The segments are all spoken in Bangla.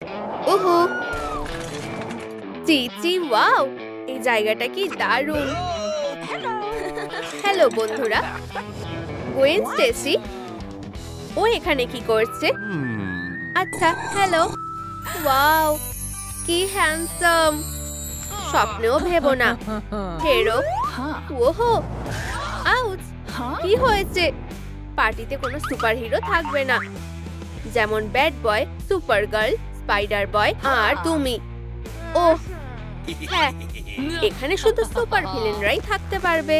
ওহো, চিচি, ওয়াও, এই জায়গাটা কি দারুণ। হ্যালো বন্ধুরা, গোয়েন স্টেসি, ও এখানে কি করছে? আচ্ছা, হ্যালো, ওয়াও, কি হ্যান্ডসাম। স্বপ্নেও ভেবো না। হেরো, ওহো, আউচ, কি হয়েছে? পার্টিতে কোনো সুপার হিরো থাকবে না, যেমন bad boy, super girl, spider boy আর তুমি। ওহ হ্যাঁ, এখানে শুধু সুপার ভিলেনরাই থাকতে পারবে,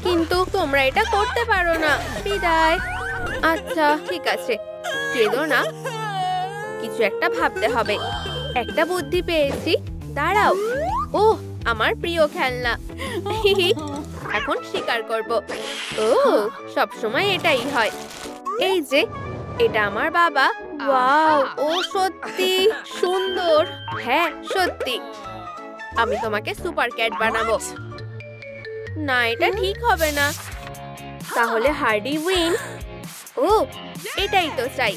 কিন্তু তোমরা এটা করতে পারো না। বিদায়। আচ্ছা ঠিক আছে, কেঁদো না, কিছু একটা ভাবতে হবে। একটা বুদ্ধি পেয়েছি, দাঁড়াও। ওহ, আমার প্রিয় খেলনা। এখন শিকার করব। ও, সব সময় এটাই হয়। এই যে, এটা আমার বাবা। ওয়াও, ও সত্যি সুন্দর। হ্যাঁ সত্যি, আমি তোমাকে সুপার ক্যাট বানাবো। না, এটা ঠিক হবে না। তাহলে হার্ডি উইন। ও, এটাই তো চাই।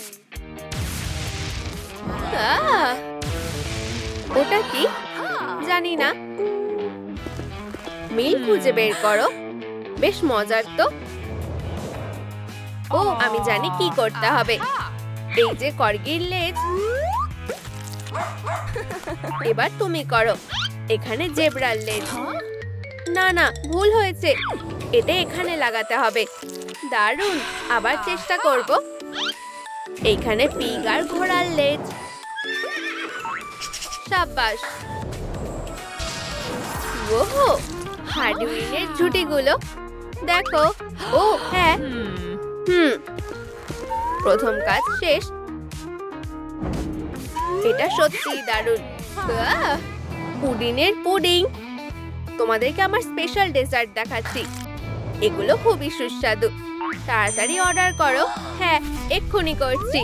ওটা কি জানি না। মিল খুঁজে বের করো, বেশ মজার তো। ও, আমি জানি কি করতে হবে। এই যে কর্গির লেজ, এবার তুমি করো। এখানে জেব্রার লেজ। না না, ভুল হয়েছে, এটা এখানে লাগাতে হবে। দারুণ, আবার চেষ্টা করব। এইখানে পিগ আর ঘোড়ার লেজ। সাবাস। ওহো, হার্ডউইনের ঝুঁটিগুলো দেখো। ও হ্যাঁ, প্রথম কাজ শেষ। এটা সত্যিই দারুণ। পুডিনের পুডিং। তোমাদেরকে আমার স্পেশাল ডেজার্ট দেখাচ্ছি। এগুলো খুবই সুস্বাদু। তাড়াতাড়ি অর্ডার করো। হ্যাঁ, এক্ষুনি করছি।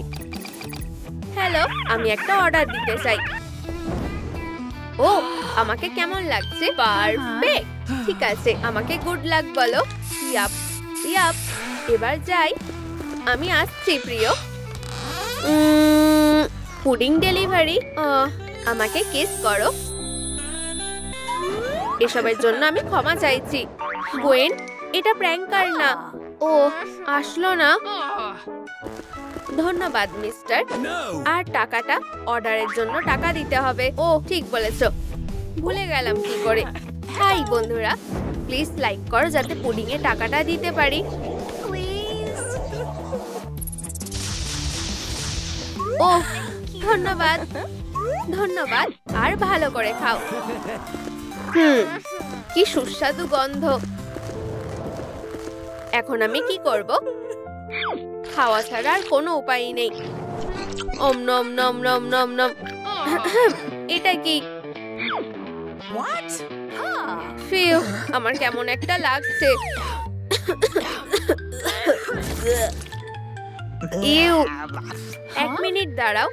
হ্যালো, আমি একটা অর্ডার দিতে চাই। ও, আমাকে কেমন লাগছে? পারফেক্ট। ঠিক আছে, আমাকে গুড লাক বলো। ইয়াপ ইয়াপ, এবার যাই। আমি আসছি প্রিয়। Pudding delivery. আমাকে কিস করো। এসবের জন্য আমি ক্ষমা চাইছি। গোয়েন, এটা প্র্যাঙ্কার না। ও, আসলো না। ধন্যবাদ মিস্টার। আর টাকাটা? অর্ডারের জন্য টাকা দিতে হবে। ও ঠিক বলেছো, ভুলে গেলাম কি করে। হাই বন্ধুরা, প্লিজ লাইক করো যাতে পুডিং এ টাকাটা দিতে পারি। ও ধন্যবাদ ধন্যবাদ। আর ভালো করে খাও। কি সুস্বাদু গন্ধ। এখন আমি কি করব? খাওয়া ছাড়া আর কোনো উপায় নেই। ওম নম নম নম নম নম। এটা কি? ফিউ, আমার কেমন একটা লাগছে। ইউ, এক মিনিট দাঁড়াও,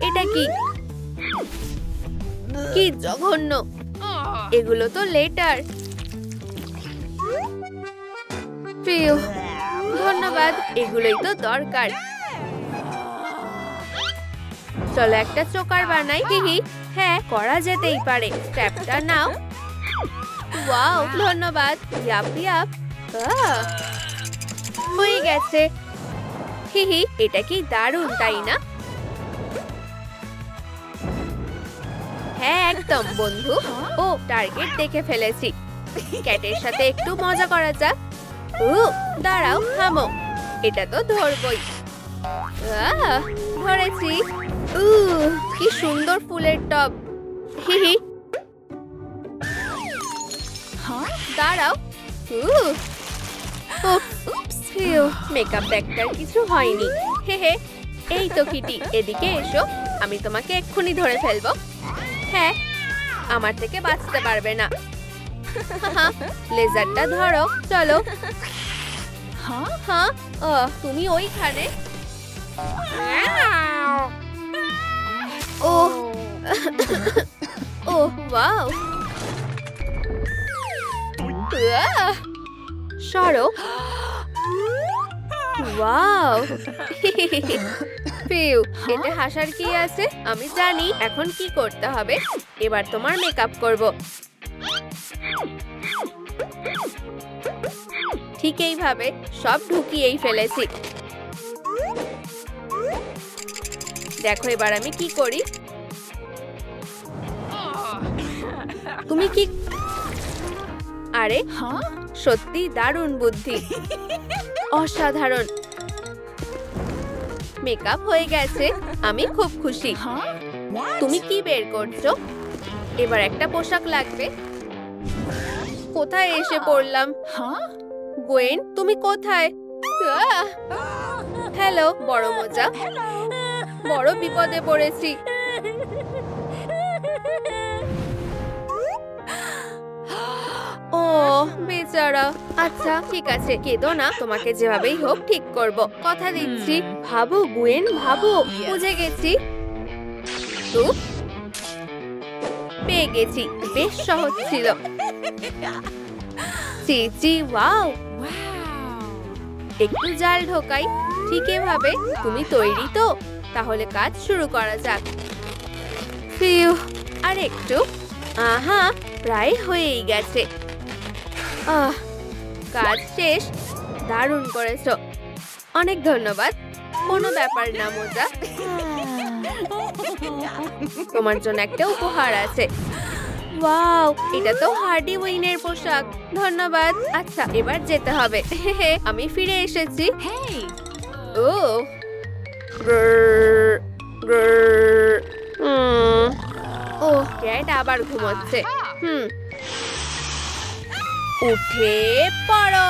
এটা কি? কি জঘন্য। এগুলো তো লেটার। ফিউ, ধন্যবাদ, এগুলোই তো দরকার। চলো একটা চোকার বানাই। হিহি, হ্যাঁ করা যেতেই পারে। ট্যাপটা নাও। ওয়াও, ধন্যবাদ। Yup yup. হয়ে গেছে। হিহি, এটা কি দারুণ, তাই না? হ্যাঁ একদম বন্ধু। ও, টার্গেট দেখে ফেলেছি। ক্যাটের সাথে একটু মজা করা যাক। দাঁড়াও, থামো। এটা তো ধরবই। ধরেছি। কি সুন্দর ফুলের টব। হিহি, দাঁড়াও। মেকআপ ব্যাগটার কিছু হয়নি। হে হে, এই তো কিটি, এদিকে এসো। আমি তোমাকে এক্ষুনি ধরে ফেলবো। হ্যাঁ, আমার থেকে বাঁচতে পারবে না। লেজারটা ধরো, চলো। হ্যাঁ, তুমি ওইখানে। ও ও ওয়াও। সরো। ওয়াও। ফিউ, এতে হাসার কি আছে? আমি জানি এখন কি করতে হবে। এবার তোমার মেকআপ করব। ঠিক এইভাবে সব ঢুকিয়েই ফেলেছি। দেখো এবার আমি কি করি। তুমি কি? আরে সত্যি দারুণ বুদ্ধি, অসাধারণ। মেকআপ হয়ে গেছে, আমি খুব খুশি। তুমি কি বের করছো? এবার একটা পোশাক লাগবে। কোথায় এসে পড়লাম? গোয়েন, তুমি কোথায়? হ্যালো বড় মজা, বড় বিপদে পড়েছি। ও বেচারা। আচ্ছা ঠিক আছে, কেঁদো না, তোমাকে যেভাবেই হোক ঠিক করব, কথা দিচ্ছি। ভাবো গোয়েন, ভাবো। বুঝে গেছি। পেয়ে গেছি, বেশ সহজ ছিল। চিচি ওয়াও। একটু জাল ঢোকাই। ঠিক এভাবে। তুমি তৈরি তো? তাহলে কাজ শুরু করা যাক। ফিউ, আর একটু। আহা, প্রায় হয়েই গেছে। কাজ শেষ। দারুণ করেছো, অনেক ধন্যবাদ। কোনো ব্যাপার না মজা। তোমার জন্য একটা উপহার আছে। ওয়াও, এটা তো হার্ডি উইনের পোশাক। ধন্যবাদ। আচ্ছা এবার যেতে হবে। আমি ফিরে এসেছি। ও ও ক্যাট আবার ঘুমোচ্ছে। উঠে পড়ো।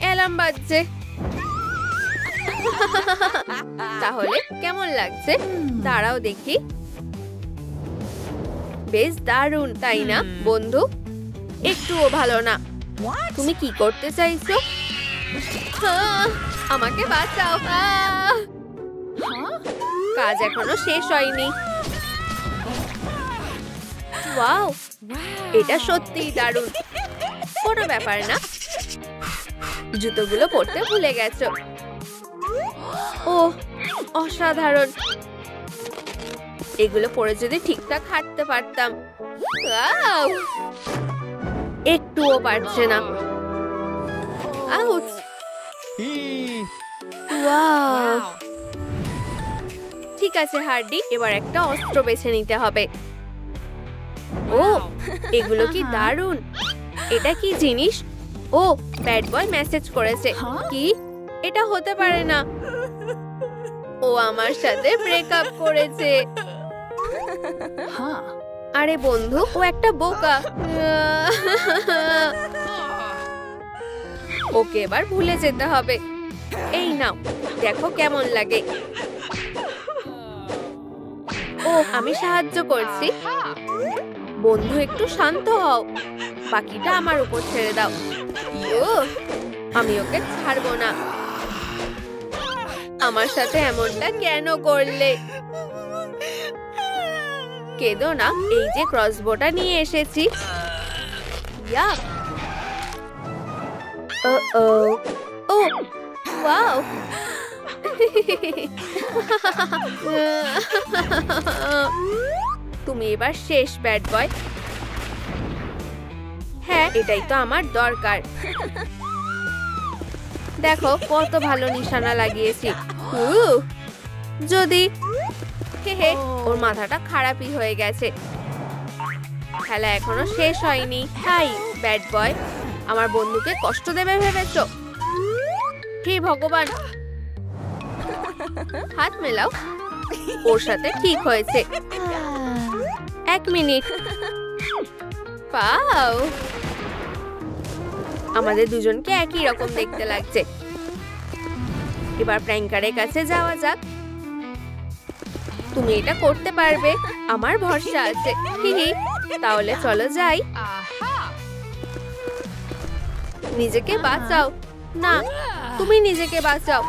অ্যালার্ম বাজছে। তাহলে কেমন লাগছে? দাঁড়াও দেখি। বেশ দারুণ, তাই না বন্ধু? একটুও ভালো না। তুমি কি করতে চাইছো? আমাকে বাঁচাও। কাজ এখনো শেষ হয়নি। ওয়াও, এটা সত্যিই দারুণ। কোনো ব্যাপার না। জুতোগুলো পরতে ভুলে গেছো। ও অসাধারণ। এগুলো পরে যদি ঠিকঠাক হাঁটতে পারতাম। একটুও পারছে না। আউচ। ওয়াও। ঠিক আছে হার্ডি, এবার একটা অস্ত্র বেছে নিতে হবে। ও এগুলো কি দারুণ। এটা কি জিনিস? ও ব্যাড বয় মেসেজ করেছে। কি? এটা হতে পারে না। ও আমার সাথে ব্রেকআপ করেছে। আরে বন্ধু, ও একটা বোকা। ওকে এবার ভুলে যেতে হবে। এই নাও, দেখো কেমন লাগে। ও আমি সাহায্য করছি। বন্ধু একটু শান্ত হও, বাকিটা আমার উপর ছেড়ে দাও। ও আমি ওকে ছাড়বো না। আমার সাথে এমনটা কেন করলে? কেঁদো না, এই যে ক্রসবোটা নিয়ে এসেছি। ও ওয়াও। তুমি এবার শেষ ব্যাড বয়। হ্যাঁ এটাই তো আমার দরকার। দেখো কত ভালো নিশানা লাগিয়েছি। যদি ওর মাথাটা খারাপই হয়ে গেছে। খেলা এখনো শেষ হয়নি। হাই ব্যাড বয়, আমার বন্ধুকে কষ্ট দেবে ভেবেছো? হে ভগবান, হাত মেলাও। ওর সাথে ঠিক হয়েছে। 1 মিনিট। পাও, আমাদের দুজনকে একই রকম দেখতে লাগছে। এবার প্র্যাঙ্কারের কাছে যাওয়া যাক। তুমি এটা করতে পারবে, আমার ভরসা আছে। তাহলে চলো যাই। নিজেকে বাঁচাও। না, তুমি নিজেকে বাঁচাও।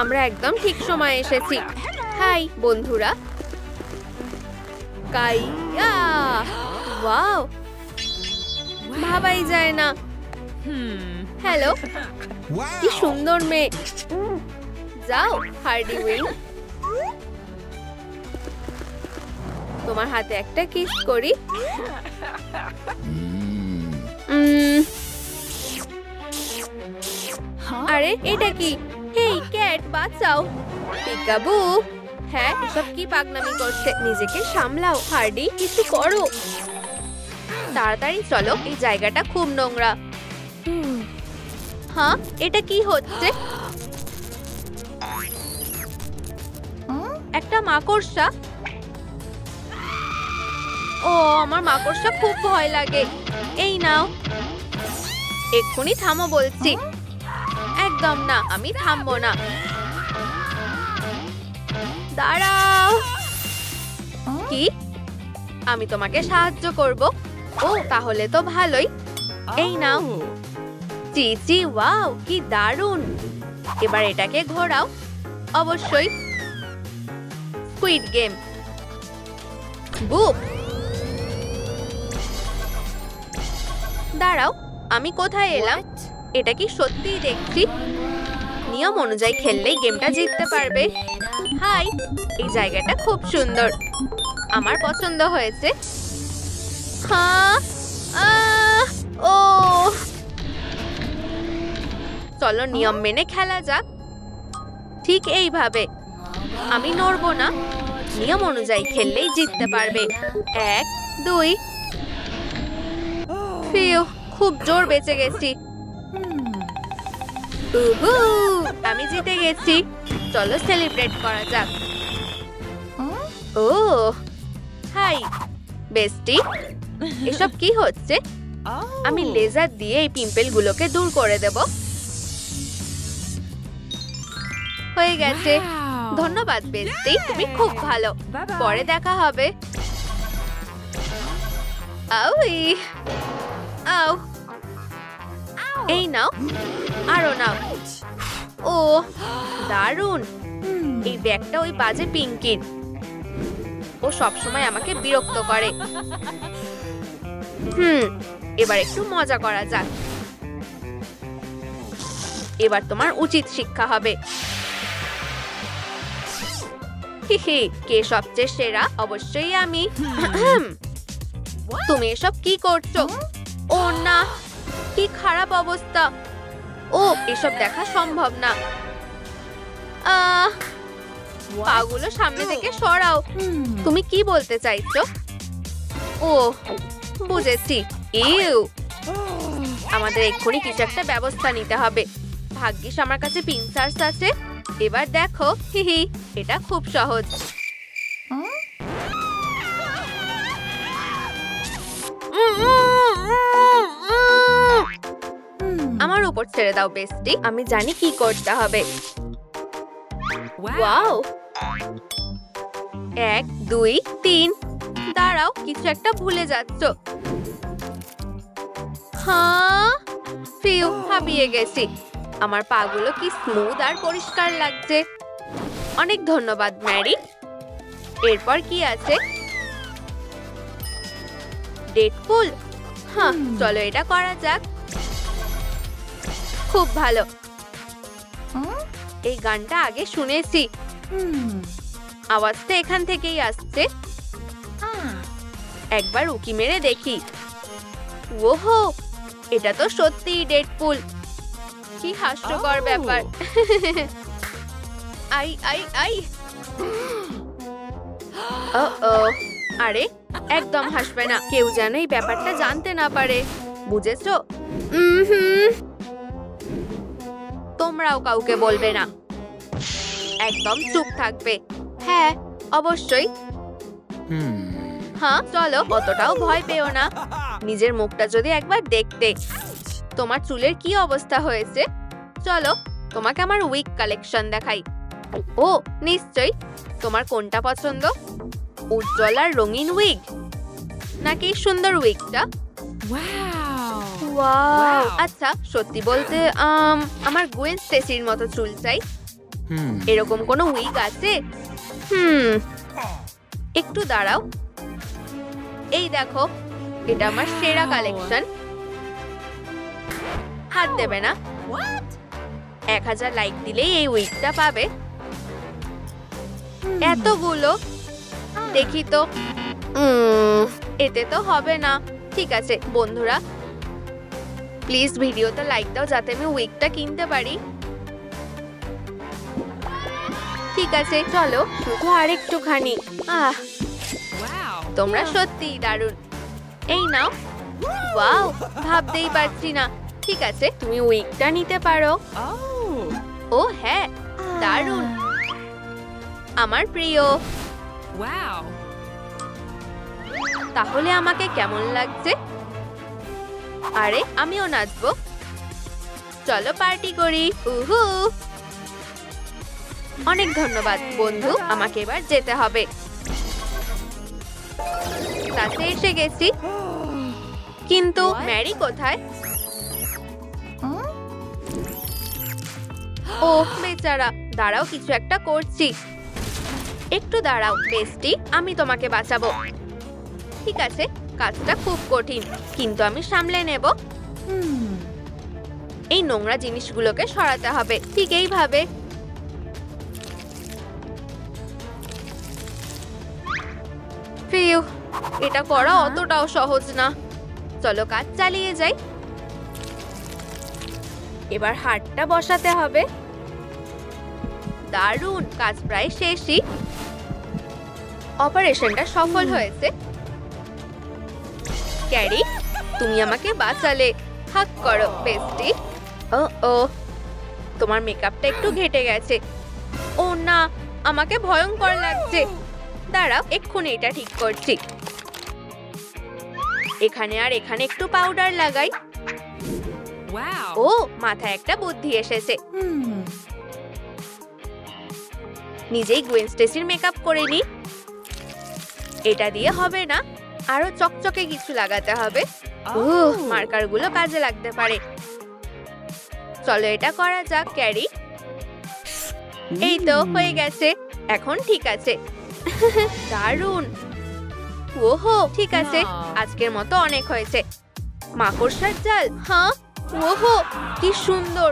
আমরা একদম ঠিক সময় এসেছি। হাই বন্ধুরা। কাইয়া, ওয়াও, ভাবাই যায় না। হ্যালো, কি সুন্দর মেয়ে। যাও হার্ডি উইং। তোমার হাতে একটা কিস করি। আরে এটা কি? হেই ক্যাট, বাঁচাও। পিকাবু। হ্যাঁ, এসব কি পাগলামি করছে? নিজেকে সামলাও হার্ডি, কিছু করো। তাড়াতাড়ি চলো, এই জায়গাটা খুব নোংরা। হ্যাঁ, এটা কি হচ্ছে? একটা মাকড়সা। ও, আমার মাকড়সা খুব ভয় লাগে। এই নাও। এক্ষুনি থামো বলছি। একদম না, আমি থামবো না। দাঁড়াও। কি? আমি তোমাকে সাহায্য করব। ও, তাহলে তো ভালোই। এই নাও। চিচি, ওয়াও, কি দারুণ। এবার এটাকে ঘোরাও। অবশ্যই। Squid game. বুপ। দাঁড়াও, আমি কোথায় এলাম? এটা কি সত্যিই দেখছি? নিয়ম অনুযায়ী খেললেই গেমটা জিততে পারবে। হাই, এই জায়গাটা খুব সুন্দর। আমার পছন্দ হয়েছে। হ্যাঁ, ও, চলো নিয়ম মেনে খেলা যাক। ঠিক এইভাবে। আমি নড়বো না। নিয়ম অনুযায়ী খেললেই জিততে পারবে। 1, 2। ফিউ, খুব জোর বেঁচে গেছি। আমি জিতে গেছি। চলো সেলিব্রেট করা যাক। ও, হাই বেস্টি। এসব কি হচ্ছে? আমি লেজার দিয়ে এই পিম্পল গুলোকে দূর করে দেব। হয়ে গেছে। ধন্যবাদ বেস্টি, তুমি খুব ভালো। পরে দেখা হবে। আও, এই নাও, আরো নাও। ও, দারুণ। এই ব্যাগটা ওই বাজে পিঙ্কির। ও সবসময় আমাকে বিরক্ত করে। এবার একটু মজা করা যাক। এবার তোমার উচিত শিক্ষা হবে। কে সবচেয়ে সেরা? অবশ্যই আমি। তুমি এসব কি করছো? ও না, কি খারাপ অবস্থা। ও, এসব দেখা সম্ভব না। পাগুলো সামনে থেকে সরাও। তুমি কি বলতে চাইছো? ও, বুঝেছি। ইউ, আমাদের এক্ষুনি কিছু একটা ব্যবস্থা নিতে হবে। ভাগ্যিস আমার কাছে পিনসার্স আছে। এবার দেখো, এটা খুব সহজ। আমার উপর ছেড়ে দাও বেস্টি, আমি জানি কি করতে হবে। ওয়াও, 1, 2, 3। দাঁড়াও, কিছু একটা ভুলে যাচ্ছ। হ্যাঁ, ফিউ, হাবিয়ে গেছি। আমার পাগুলো কি স্মুথ আর পরিষ্কার লাগছে। অনেক ধন্যবাদ ম্যারি। এরপর কি আছে? ডেডপুল। হ্যাঁ, চলো এটা করা যাক। খুব ভালো। এই গানটা আগে শুনেছি। আওয়াজটা এখান থেকেই আসছে। একবার উকি মেরে দেখি। ওহো, এটা তো সত্যিই ডেডপুল। কি হাস্যকর ব্যাপার। I I I. আরে, একদম হাসবে না। কেউ যেন এই ব্যাপারটা জানতে না পারে, বুঝেছো? তোমরাও কাউকে বলবে না। একদম চুপ থাকবে। হ্যাঁ, অবশ্যই। হ্যাঁ, চলো, অতটাও ভয় পেও না। নিজের মুখটা যদি একবার দেখতে। তোমার চুলের কি অবস্থা হয়েছে? চলো, তোমাকে আমার উইগ কালেকশন দেখাই। ও, নিশ্চয়ই। তোমার কোনটা পছন্দ? উজ্জ্বল আর রঙিন উইগ, নাকি সুন্দর উইগটা? ওয়াও, আচ্ছা, সত্যি বলতে আমার গুয়েন স্টেসির মতো চুল চাই। এরকম কোনো উইগ আছে? একটু দাঁড়াও। এই দেখো, এটা আমার সেরা কালেকশন। হাত দেবে না। 1000 লাইক দিলেই এই উইকটা পাবে। এতগুলো দেখি তো, এতে তো হবে না। ঠিক আছে বন্ধুরা, প্লিজ ভিডিওতে লাইক দাও যাতে আমি উইকটা কিনতে পারি। ঠিক আছে চলো, শুধু আরেকটুখানি। তোমরা সত্যিই দারুণ। এই নাও। ওয়াও, ভাবতেই পারছি না। ঠিক আছে, তুমি উইকটা নিতে পারো। ও হ্যাঁ, দারুণ, আমার প্রিয়। তাহলে আমাকে কেমন লাগছে? আরে আমিও নাচবো। চলো পার্টি করি। উহু, অনেক ধন্যবাদ বন্ধু, আমাকে এবার যেতে হবে। কাছে এসে গেছি, কিন্তু ম্যারি কোথায়? ও বেচারা, দাঁড়াও, কিছু একটা করছি। একটু দাঁড়াও বেস্টি, আমি তোমাকে বাঁচাবো। ঠিক আছে, কাজটা খুব কঠিন, কিন্তু আমি সামলে নেব। এই নোংরা জিনিসগুলোকে সরাতে হবে, ঠিক এইভাবে। এটা করা অতটাও সহজ না। চলো কাজ চালিয়ে যাই। এবার হাতটা বসাতে হবে। দারুণ, কাজ প্রায় শেষই। অপারেশনটা সফল হয়েছে। ক্যারি, তুমি আমাকে বাঁচালে। হাক করো বেস্টি। ও, তোমার মেকআপটা একটু ঘেটে গেছে। ও না, আমাকে ভয়ঙ্কর লাগছে। দাঁড়াও, এক্ষুনি এটা ঠিক করছি। এখানে আর এখানে একটু পাউডার লাগাই। ও, মাথায় একটা বুদ্ধি এসেছে। নিজেই গুয়েন স্টেসির মেকআপ করে নি। এটা দিয়ে হবে না, আরো চকচকে কিছু লাগাতে হবে। মার্কার গুলো কাজে লাগতে পারে। চলো এটা করা যাক ক্যারি। এই তো হয়ে গেছে, এখন ঠিক আছে। দারুণ। ওহো, ঠিক আছে, আজকের মতো অনেক হয়েছে। মাকড়সার জাল, হ্যাঁ। ওহো, কি সুন্দর।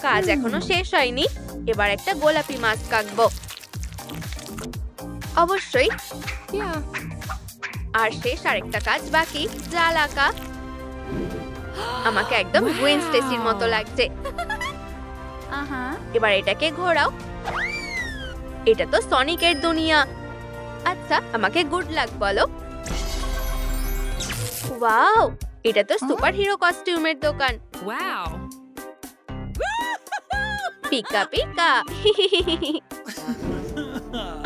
কাজ এখনো শেষ হয়নি। এবার একটা গোলাপি মাস্ক আঁকবো। অবশ্যই। আর শেষ আরেকটা কাজ বাকি, জাল আঁকা। আমাকে একদম গুয়েন স্টেসির মতো লাগছে। এবার এটাকে ঘোরাও। এটা তো সনিকের দুনিয়া। আচ্ছা, আমাকে গুড লাক বলো। ওয়াও, এটা তো সুপার হিরো কস্টিউমের দোকান। Pika Pika.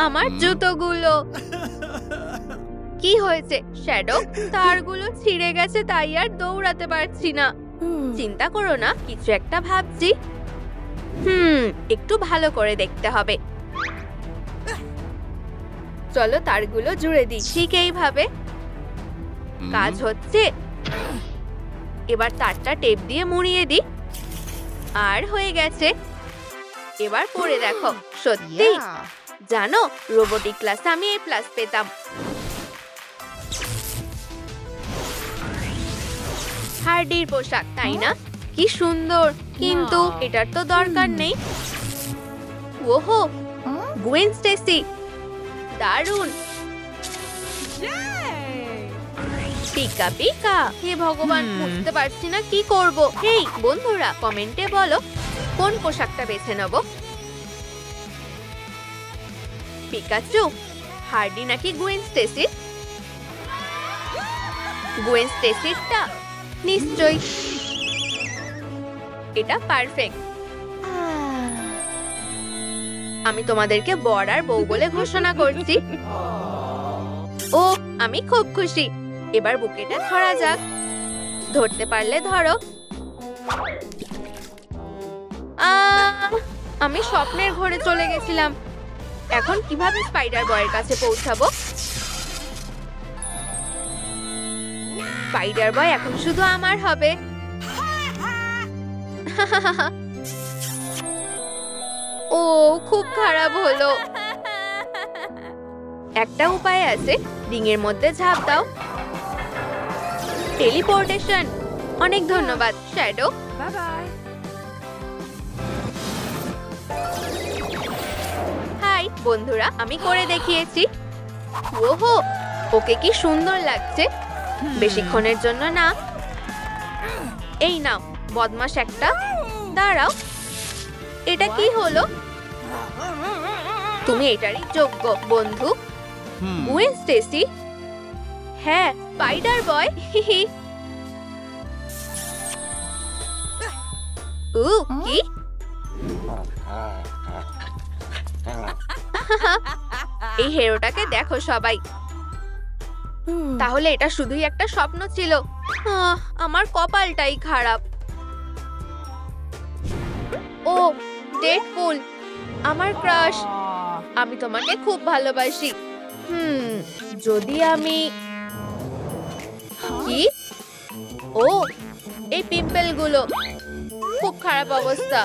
আমার জুতোগুলো। কি হয়েছে শ্যাডো? তারগুলো ছিঁড়ে গেছে, তাই আর দৌড়াতে পারছি না। চিন্তা করো না, কিছু একটা ভাবছি। একটু ভালো করে দেখতে হবে। চলো তারগুলো জুড়ে দিই, ঠিক এইভাবে। কাজ হচ্ছে। এবার তারটা টেপ দিয়ে মুড়িয়ে দিই। আর হয়ে গেছে। এবার পরে দেখো, সত্যি জানো, রোবোটিক ক্লাসে আমি A+ পেতাম। হার্ডির পোশাক, তাই না? কি সুন্দর, কিন্তু এটার তো দরকার নেই। ওহো, গুয়েন স্টেসি, দারুণ। পিকা পিকা। হে ভগবান, বুঝতে পারছি না কি করব। হেই বন্ধুরা, কমেন্টে বলো কোন পোশাকটা বেছে নেব। পিকাচু, হার্ডি নাকি গুয়েন স্টেসি? গুয়েন স্টেসিরটা নিশ্চয়ই। এটা পারফেক্ট। আমি তোমাদেরকে বর আর বউ বলে ঘোষণা করছি। ও, আমি খুব খুশি। এবার বুকেটা ধরা যাক। ধরতে পারলে ধরো। আমি স্বপ্নের ঘরে চলে গেছিলাম। এখন কিভাবে স্পাইডার বয়ের কাছে পৌঁছাবো? স্পাইডার বয় এখন শুধু আমার হবে। ও, খুব খারাপ হলো। একটা উপায় আছে, রিংয়ের মধ্যে ঝাঁপ দাও। টেলিপোর্টেশন। অনেক ধন্যবাদ শ্যাডো। বন্ধুরা আমি করে দেখিয়েছি। ওহো, ওকে কি সুন্দর লাগছে। বেশিক্ষণের জন্য না। এই নাও বদমাশ একটা। দাঁড়াও, এটা কি হলো? তুমি এটারই যোগ্য বন্ধু। Gwen Stacy. হ্যাঁ, স্পাইডার বয়। কি? এই হিরোটাকে দেখো সবাই। তাহলে এটা শুধুই একটা স্বপ্ন ছিল। আমার কপালটাই খারাপ। ও ডেডপুল, আমার ক্রাশ। আমি তোমাকে খুব ভালোবাসি। যদি আমি কি? ও এই পিম্পল গুলো, খুব খারাপ অবস্থা।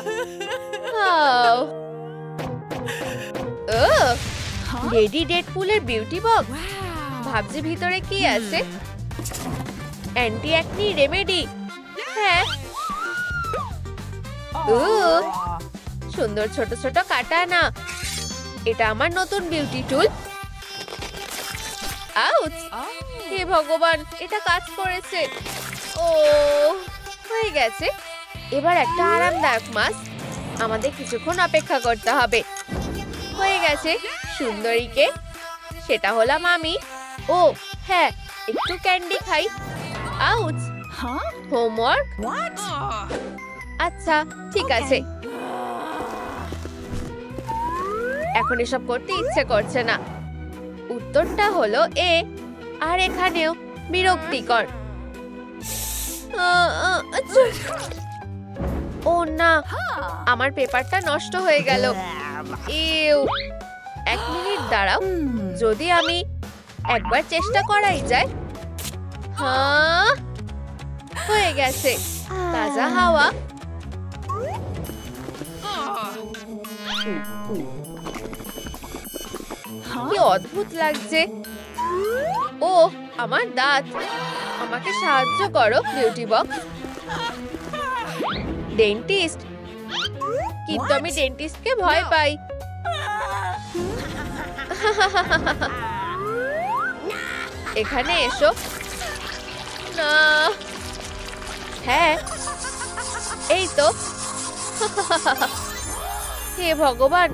লেডি ডেডপুলের বিউটি বক্স। ভাবছি ভিতরে কি আছে। Anti acne remedy. হ্যাঁ, সুন্দর ছোট ছোট কাটানা। এটা আমার নতুন বিউটি টুল। আউচ! হে ভগবান, এটা কাজ করেছে। ও হয়ে গেছে। এবার একটা আরামদায়ক মাস্ক। আমাদের কিছুক্ষণ অপেক্ষা করতে হবে। হয়ে গেছে সুন্দরীকে। সেটা হলাম আমি। ও হ্যাঁ, একটু ক্যান্ডি খাই। আউচ! হোমওয়ার্ক? আচ্ছা ঠিক আছে। এখন এসব করতে ইচ্ছে করছে না। উত্তরটা হলো এ। আর এখানেও বিরক্তিকর। ও না, আমার পেপারটা নষ্ট হয়ে গেল। ইউ, 1 মিনিট দাঁড়াও। যদি আমি একবার চেষ্টা করাই যায়। হ্যাঁ, হয়ে গেছে। তাজা হাওয়া। কি অদ্ভুত লাগছে। ও আমার দাঁত। আমাকে সাহায্য করো বিউটি বক্স। ডেন্টিস্ট? কিন্তু আমি ডেন্টিস্টকে ভয় পাই। এখানে এসো না। হ্যাঁ, এই তো। হে ভগবান,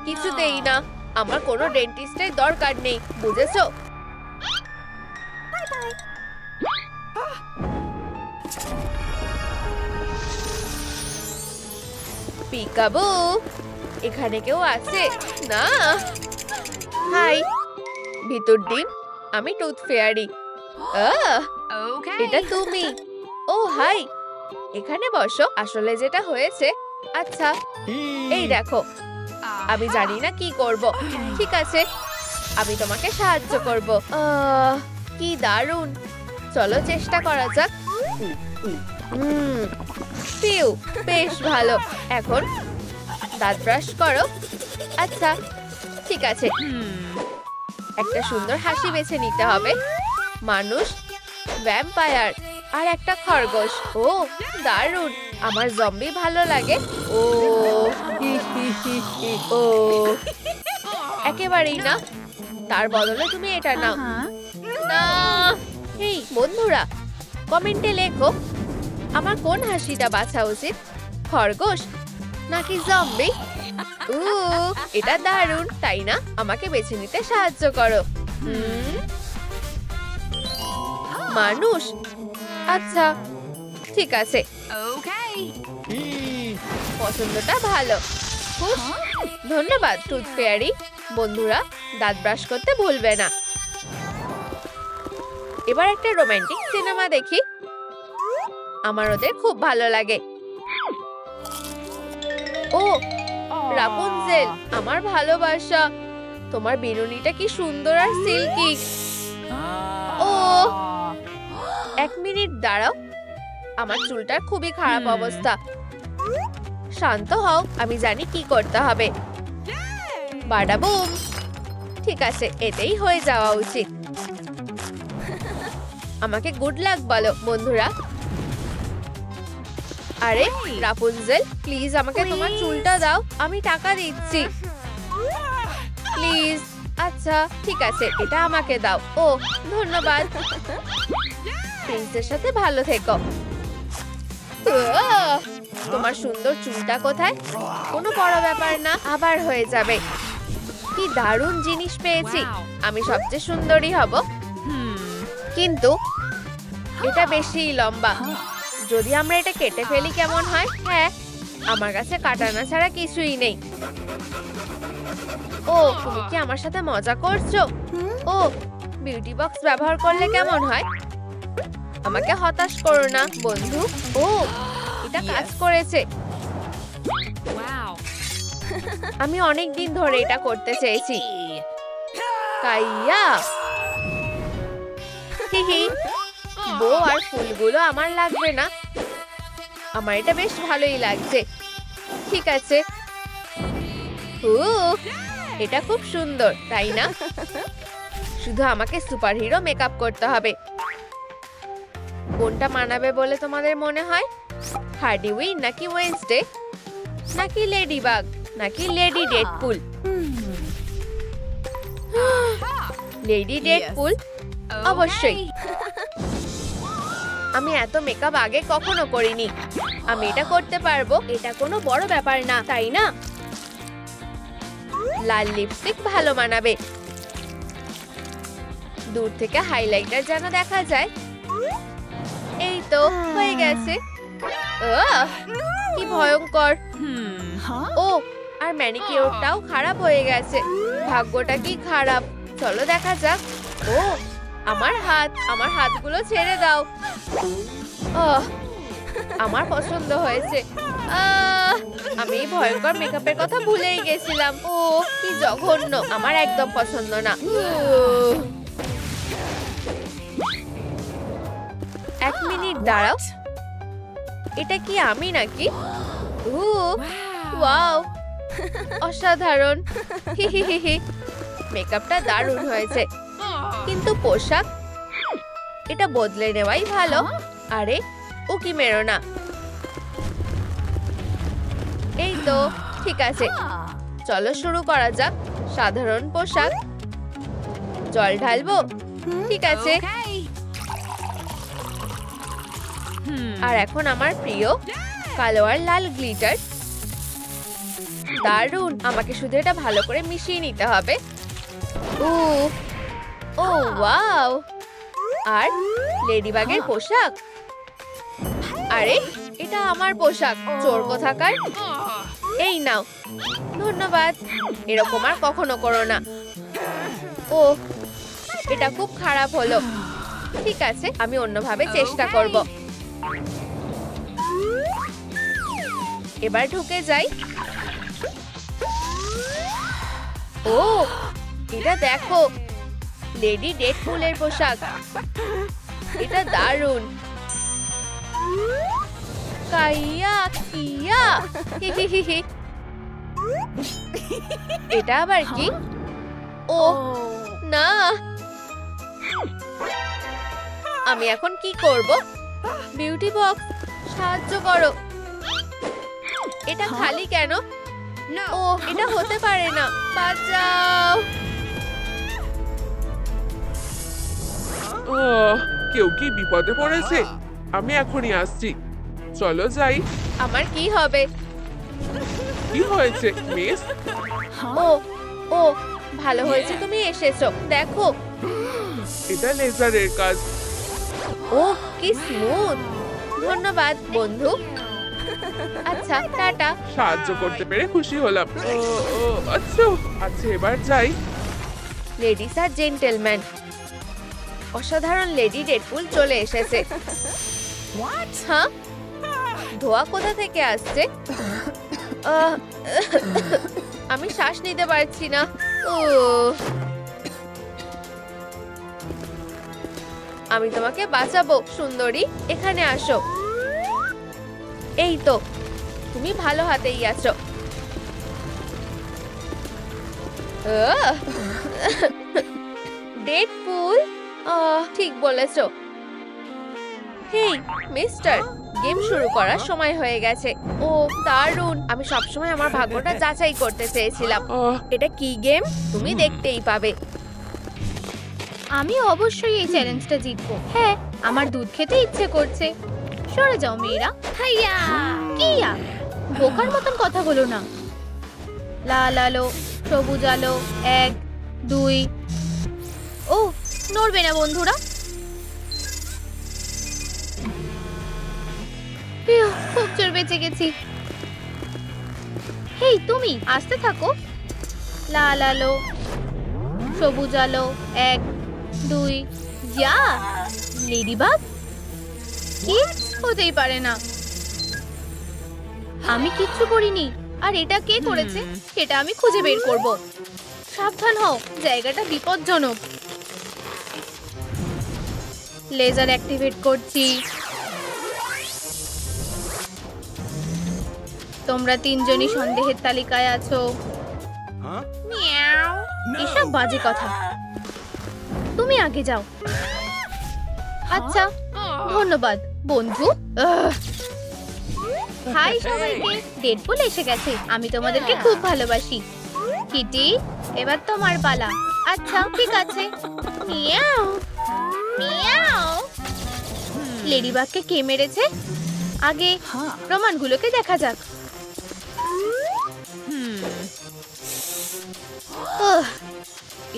কিছুতেই না। আমার কোনো ডেন্টিস্টের দরকার নেই, বুঝেছো? পিকাবু, এখানে কেউ আছে? না। হাই, ভিতর ডিম। আমি টুথ ফেয়ারি। এটা তুমি? ও হাই, এখানে বসো। আসলে যেটা হয়েছে, আচ্ছা এই দেখো, আমি জানি না কি করব। ঠিক আছে, আমি তোমাকে সাহায্য করব। কি দারুণ। চলো চেষ্টা করা যাক। পিউ, বেশ ভালো। এখন দাঁত ব্রাশ করো। আচ্ছা ঠিক আছে। একটা সুন্দর হাসি বেছে নিতে হবে। মানুষ, ভ্যাম্পায়ার আর একটা খরগোশ। ও দারুণ। আমার জম্বি ভালো লাগে। ও ও একেবারেই না। তার বদলে তুমি এটা নাও। না। এই বন্ধুরা, কমেন্টে লেখো আমার কোন হাসিটা বাছা উচিত, খরগোশ নাকি জম্বি? এটা দারুণ, তাই না? আমাকে বেছে নিতে সাহায্য করো। মানুষ? আচ্ছা ঠিক আছে। পছন্দটা ভালো। ধন্যবাদ টুথ ফেয়ারি। বন্ধুরা, দাঁত ব্রাশ করতে ভুলবে না। এবার একটা রোমান্টিক সিনেমা দেখি। আমার ওদের খুব ভালো লাগে। ও রাপুনজেল, আমার ভালোবাসা। তোমার বেরুনিটা কি সুন্দর আর সিল্কি। ও 1 মিনিট দাঁড়াও। আমার চুলটার খুবই খারাপ অবস্থা। শান্ত হও, আমি জানি কি করতে হবে। বাডাবুম। ঠিক আছে, এতেই হয়ে যাওয়া উচিত। আমাকে গুড লাক বলো বন্ধুরা। আরে রাপুনজেল, প্লিজ আমাকে তোমার চুলটা দাও। আমি টাকা দিচ্ছি। আচ্ছা ঠিক আছে, এটা আমাকে দাও। ও ধন্যবাদ। প্রিন্সের সাথে ভালো থেকো। তোমার সুন্দর চুলটা কোথায়? কোনো বড় ব্যাপার না, আবার হয়ে যাবে। কি দারুণ জিনিস পেয়েছি, আমি সবচেয়ে সুন্দরী হব। কিন্তু এটা বেশি লম্বা, যদি আমরা এটা কেটে ফেলি কেমন হয়? হ্যাঁ, আমার কাছে কাটানা ছাড়া কিছুই নেই। ও তুমি কি আমার সাথে মজা করছো? ও বিউটি বক্স ব্যবহার করলে কেমন হয়? আমাকে হতাশ করো না বন্ধু। ও এটা কাজ করেছে। আমি অনেক দিন ধরে এটা করতে চেয়েছি। কাইয়া হিহি, বউ আর ফুলগুলো আমার লাগবে না, আমার এটা বেশ ভালোই লাগছে। ঠিক আছে, এটা খুব সুন্দর তাই না? শুধু আমাকে সুপারহিরো মেকআপ করতে হবে। কোনটা মানাবে বলে তোমাদের মনে হয়? হার্ডি উইন নাকি ওয়েডনেসডে নাকি লেডিবাগ নাকি লেডি ডেডপুল? লেডি ডেডপুল অবশ্যই। আমি এত মেকআপ আগে কখনো করিনি, আমি এটা করতে পারবো। এটা কোনো বড় ব্যাপার না তাই না? লাল লিপস্টিক ভালো মানাবে, দূর থেকে হাইলাইটার যেন দেখা যায়। এই তো হয়ে গেছে। কি ভয়ঙ্কর। ও আর ম্যানিকিউরটাও খারাপ হয়ে গেছে। ভাগ্যটা কি খারাপ। চলো দেখা যাক। ও আমার হাতগুলো ছেড়ে দাও। আমার পছন্দ হয়েছে। আমি ভয়ঙ্কর মেকআপের কথা ভুলেই গেছিলাম। ও কি জঘন্য, আমার একদম পছন্দ না। এক মিনিট দাঁড়াও, এটা কি আমি নাকি? ওয়াও অসাধারণ। মেকআপটা দারুণ হয়েছে, কিন্তু পোশাক এটা বদলে নেওয়াই ভালো। আরে উকি মেরো না। এই তো ঠিক আছে, চলো শুরু করা যাক। সাধারণ পোশাক, জল ঢালবো। ঠিক আছে, আর এখন আমার প্রিয় কালো আর লাল গ্লিটার। দারুণ, আমাকে শুধু এটা ভালো করে মিশিয়ে নিতে হবে। ও ওয়াও, আর লেডিবাগের পোশাক। আরে এটা আমার পোশাক, চোর কোথাকার। এই নাও। ধন্যবাদ, এরকম আর কখনো করো না। ও এটা খুব খারাপ হলো। ঠিক আছে, আমি অন্যভাবে চেষ্টা করব। এবার ঢুকে যাই। ও এটা দেখো, লেডি ডেডপুলের পোশাক। এটা দারুণ। কাইয়া কিয়া, এটা আবার কি? ও না, আমি এখন কি করব? বিউটি বক্স সাহায্য করো। এটা খালি কেন? ও এটা হতে পারে না, বাঁচাও। কেউ কি বিপদে পড়েছে? আমি এখনই আসছি, চলো যাই। আমার কি হবে? কি হয়েছে মিস? ও ও ভালো হয়েছে তুমি এসেছো। দেখো এটা লেজারের কাজ। ও কি স্মুথ। ধন্যবাদ বন্ধু। আচ্ছা টাটা। সাহায্য করতে পেরে খুশি হলাম। আচ্ছা আচ্ছা, এবার যাই। লেডিস আর জেন্টলম্যান, অসাধারণ লেডি ডেডপুল চলে এসেছে। হ্যাঁ, ধোয়া কোথা থেকে আসছে? আমি শ্বাস নিতে পারছি না। আমি তোমাকে বাঁচাবো সুন্দরী, এখানে আসো। এই তো, তুমি ভালো হাতেই আছো। ডেডপুল, ঠিক বলেছো। হেই মিস্টার, গেম শুরু করার সময় হয়ে গেছে। ও দারুণ, আমি সবসময় আমার ভাগ্যটা যাচাই করতে চেয়েছিলাম। এটা কি গেম তুমি দেখতেই পাবে। আমি অবশ্যই এই চ্যালেঞ্জটা জিতবো। হ্যাঁ, আমার দুধ খেতে ইচ্ছে করছে। সরে যাও মেয়েরা। হাইয়া কিয়া, বোকার মতন কথা বলো না। লাল আলো, সবুজ আলো, 1 2। ও, নড়বে না বন্ধুরা। খুব জোর বেঁচে গেছি। হেই তুমি আসতে থাকো। লাল আলো, সবুজ আলো, 1 2। ইয়া, লেডিবাগ? কি? হতেই পারে না। আমি কিচ্ছু করিনি। আর এটা কে করেছে সেটা আমি খুঁজে বের করব। সাবধান হও, জায়গাটা বিপজ্জনক। লেজার অ্যাক্টিভেট করছি। তোমরা 3 জনই সন্দেহের তালিকায় আছো। মিয়াও, এসব বাজে কথা। তুমি আগে যাও। আচ্ছা, ধন্যবাদ বন্ধু। হাই সবাইকে, ডেডপুল এসে গেছে। আমি তোমাদেরকে খুব ভালোবাসি। কিটি, এবার তোমার পালা। আচ্ছা ঠিক আছে। Miao Miao. লেডিবাগকে কে মেরেছে? আগে প্রমাণগুলোকে দেখা যাক।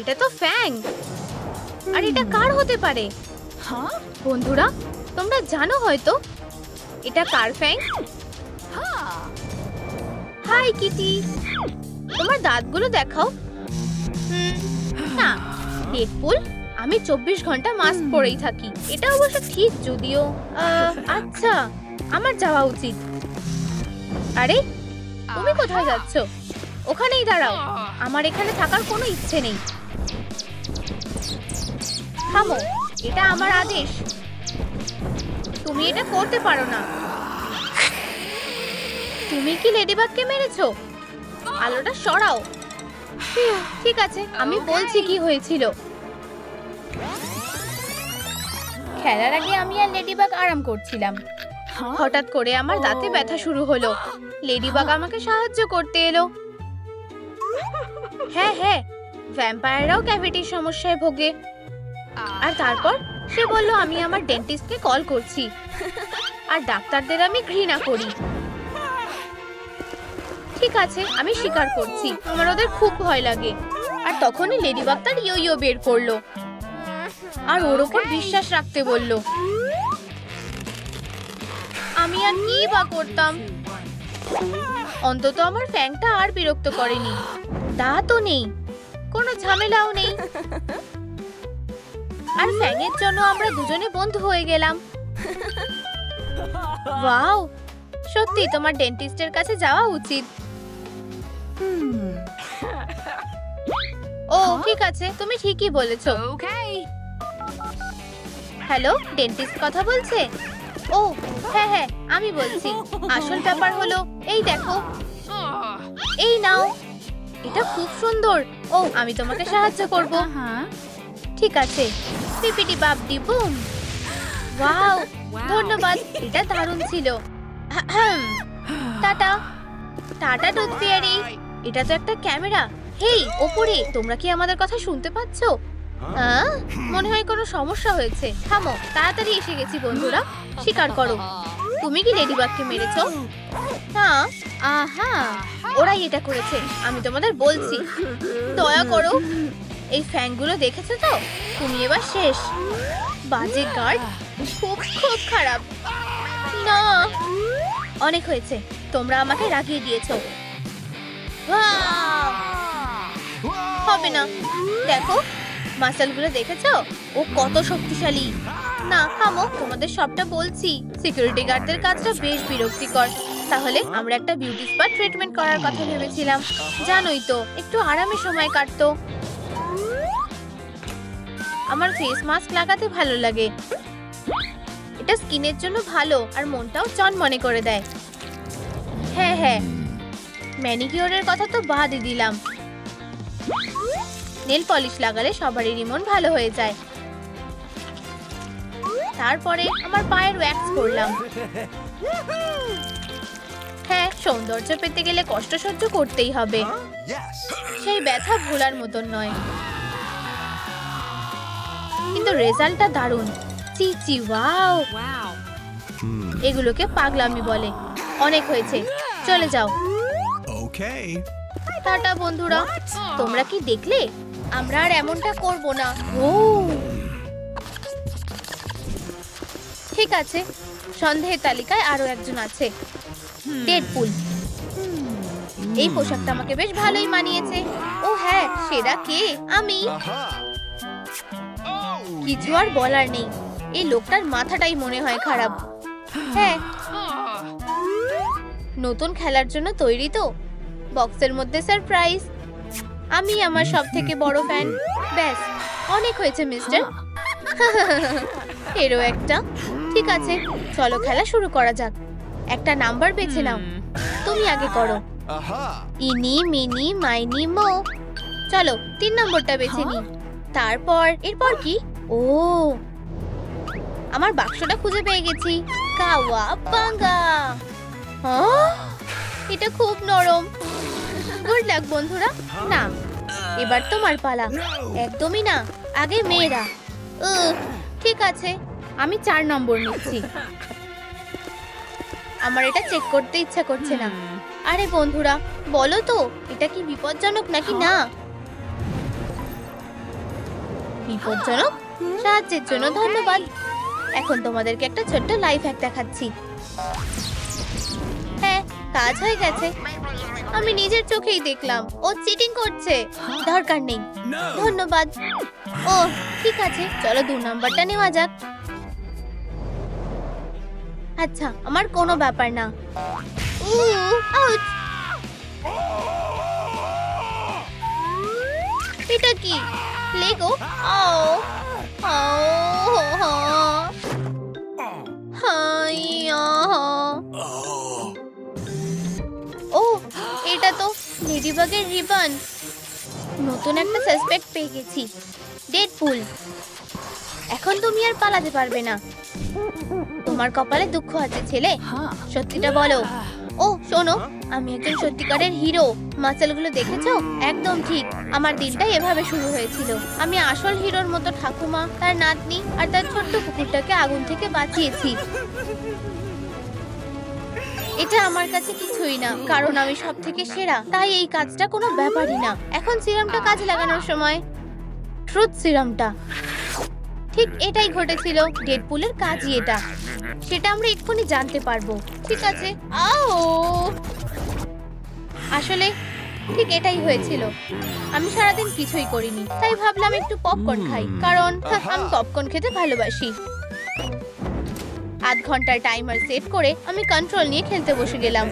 এটা তো ফ্যাং। আর এটা কার হতে পারে? বন্ধুরা, তোমরা জানো হয়তো এটা কার ফ্যাং? হাই কিটি, তোমার দাঁতগুলো দেখাও। না, ডেডপুল, আমি 24 ঘন্টা মাস্ক পরেই থাকি। এটা অবশ্য ঠিক, যদিও আচ্ছা, আমার যাওয়া উচিত। আরে তুমি কোথায় যাচ্ছ? ওখানেই দাঁড়াও। আমার এখানে থাকার কোনো ইচ্ছে নেই। থামো, এটা আমার আদেশ। তুমি এটা করতে পারো না। তুমি কি লেডিবাগকে মেরেছো? আলোটা সরাও। ঠিক আছে, আমি বলছি কি হয়েছিল। খেলার আগে আমি আর লেডিবাগ আরাম করছিলাম। হঠাৎ করে আমার দাঁতে ব্যথা শুরু হলো। লেডিবাগ আমাকে সাহায্য করতে এলো। হ্যাঁ হ্যাঁ, ভ্যাম্পায়াররাও ক্যাভিটির সমস্যায় ভোগে। আর তারপর সে বলল আমি আমার ডেন্টিস্টকে কল করছি। আর ডাক্তারদের আমি ঘৃণা করি। ঠিক আছে, আমি স্বীকার করছি, আমার ওদের খুব ভয় লাগে। আর তখনই লেডিবাগ তার ইয়ো বের করলো আর ওর ওপর বিশ্বাস রাখতে বলল। আমি আর কি বা করতাম? অন্তত আমার ফ্যাংটা আর বিরক্ত করেনি। দাঁতও নেই, কোনো ঝামেলাও নেই। আর ফ্যাংয়ের জন্য আমরা দুজনে বন্ধু হয়ে গেলাম। ওয়াও, সত্যি তোমার ডেন্টিস্টের কাছে যাওয়া উচিত। ও ঠিক আছে, তুমি ঠিকই বলেছো। হ্যালো, ডেন্টিস্ট কথা বলছে? ও হ্যাঁ হ্যাঁ, আমি বলছি। আসল ব্যাপার হলো, এই দেখো, এই নাও। এটা খুব সুন্দর। ও, আমি তোমাকে সাহায্য করব। ঠিক আছে। PPT বাপডি broom. ওয়াও, ধন্যবাদ, এটা দারুণ ছিল। Tata tata tooth fairy. এটা তো একটা ক্যামেরা। হেই ওপরে, তোমরা কি আমাদের কথা শুনতে পাচ্ছ? মনে হয় কোনো সমস্যা হয়েছে। থামো, তাড়াতাড়ি এসে গেছি বন্ধুরা। স্বীকার করো, তুমি কি লেডিবাগকে মেরেছো? হ্যাঁ, আহা, ওরাই এটা করেছে। আমি তোমাদের বলছি, দয়া করো। এই ফ্যাংগুলো দেখেছো তো? তুমি এবার শেষ। বাজে গার্ড, খুব খুব খারাপ। না, অনেক হয়েছে। তোমরা আমাকে রাগিয়ে দিয়েছো। হবে না। দেখো, মাসলগুলো দেখেছো? ও কত শক্তিশালী। না থামো, তোমাদের সবটা বলছি। সিকিউরিটি গার্ডদের কাজটা বেশ বিরক্তিকর। তাহলে আমরা একটা বিউটি স্পা ট্রিটমেন্ট করার কথা ভেবেছিলাম। জানোই তো, একটু আরামে সময় কাটতো। আমার ফেস মাস্ক লাগাতে ভালো লাগে। এটা স্কিনের জন্য ভালো আর মনটাও চনমনে করে দেয়। হ্যাঁ হ্যাঁ, ম্যানিকিউরের কথা তো বাদই দিলাম। নেল পলিশ লাগালে সবারই মন ভালো হয়ে যায়। তারপরে আমার পায়ের ওয়্যাক্স করলাম। হ্যাঁ, সৌন্দর্য পেতে গেলে কষ্ট সহ্য করতেই হবে। সেই ব্যথা ভোলার মতন নয়। কিন্তু রেজাল্টটা দারুণ। চি চি ওয়াও, এগুলোকে পাগলামি বলে। অনেক হয়েছে, চলে যাও। টাটা বন্ধুরা, তোমরা কি দেখলে? আমরা আর এমনটা করব না। ও ঠিক আছে, সন্দেহের তালিকায় আরো একজন আছে, ডেডপুল। এই পোশাকটা আমাকে বেশ ভালোই মানিয়েছে। ও হ্যাঁ, সেটা কে? আমি। কিছু আর বলার নেই, এই লোকটার মাথাটাই মনে হয় খারাপ। হ্যাঁ, নতুন খেলার জন্য তৈরি তো? বক্সের মধ্যে সারপ্রাইজ। আমি আমার সব থেকে বড় ফ্যান। ব্যাস, অনেক হয়েছে মিস্টার। এরও একটা। ঠিক আছে, চলো খেলা শুরু করা যাক। একটা নাম্বার বেছে নাও। তুমি আগে করো। ইনি মিনি মাইনি মো। চলো 3 নম্বরটা বেছে নিই। এরপর কি? ও, আমার বাক্সটা খুঁজে পেয়ে গেছি। কাওয়া পাঙ্গা। এটা খুব নরম। গুড লাক বন্ধুরা। না, এবার তোমার পালা। একদমই না, আগে মেয়েরা। ঠিক আছে, আমি 4 নম্বর নিচ্ছি। আমার এটা চেক করতে ইচ্ছা করছে না। আরে বন্ধুরা, বলো তো এটা কি বিপজ্জনক নাকি না? বিপজ্জনক? সাহায্যের জন্য ধন্যবাদ। এখন তোমাদেরকে একটা ছোট্ট লাইফ হ্যাক দেখাচ্ছি। হ্যাঁ, কাজ হয়ে গেছে। আমি নিজের চোখেই দেখলাম ও চিটিং করছে। দরকার নেই, ধন্যবাদ। ও ঠিক আছে, চলো 2 নম্বরটা নেওয়া যাক। আচ্ছা, আমার কোনো ব্যাপার না। এটা কি? লেগো? ও, এটা তো লেডিবাগের রিবন। নতুন একটা সাসপেক্ট পেয়ে গেছি, ডেডপুল। এখন তুমি আর পালাতে পারবে না। তোমার কপালে দুঃখ আছে ছেলে, সত্যিটা বলো। ও শোনো, আমি একজন সত্যিকারের হিরো। মাসেলগুলো দেখেছো? একদম ঠিক, আমার দিনটা এভাবে শুরু হয়েছিল। আমি আসল হিরোর মতো ঠাকুমা, তার নাতনি আর তার ছোট্ট কুকুরটাকে আগুন থেকে বাঁচিয়েছি। এটা আমার কাছে কিছুই না, কারণ আমি সব থেকে সেরা। তাই এই কাজটা কোনো ব্যাপারই না। এখন সিরামটা কাজে লাগানোর সময়। ট্রুথ সিরামটা। ঠিক এটাই ঘটেছিল। ডেডপুলের কাজই এটা। সেটা আমরা এক্ষুনি জানতে পারবো। ঠিক আছে। আসলে ঠিক এটাই হয়েছিল। আমি সারাদিন কিছুই করিনি, তাই ভাবলাম একটু পপকর্ন খাই, কারণ আমি পপকর্ন খেতে ভালোবাসি। 8 ঘন্টার টাইমার সেট করে আমি কন্ট্রোল নিয়ে খেলতে বসে গেলাম।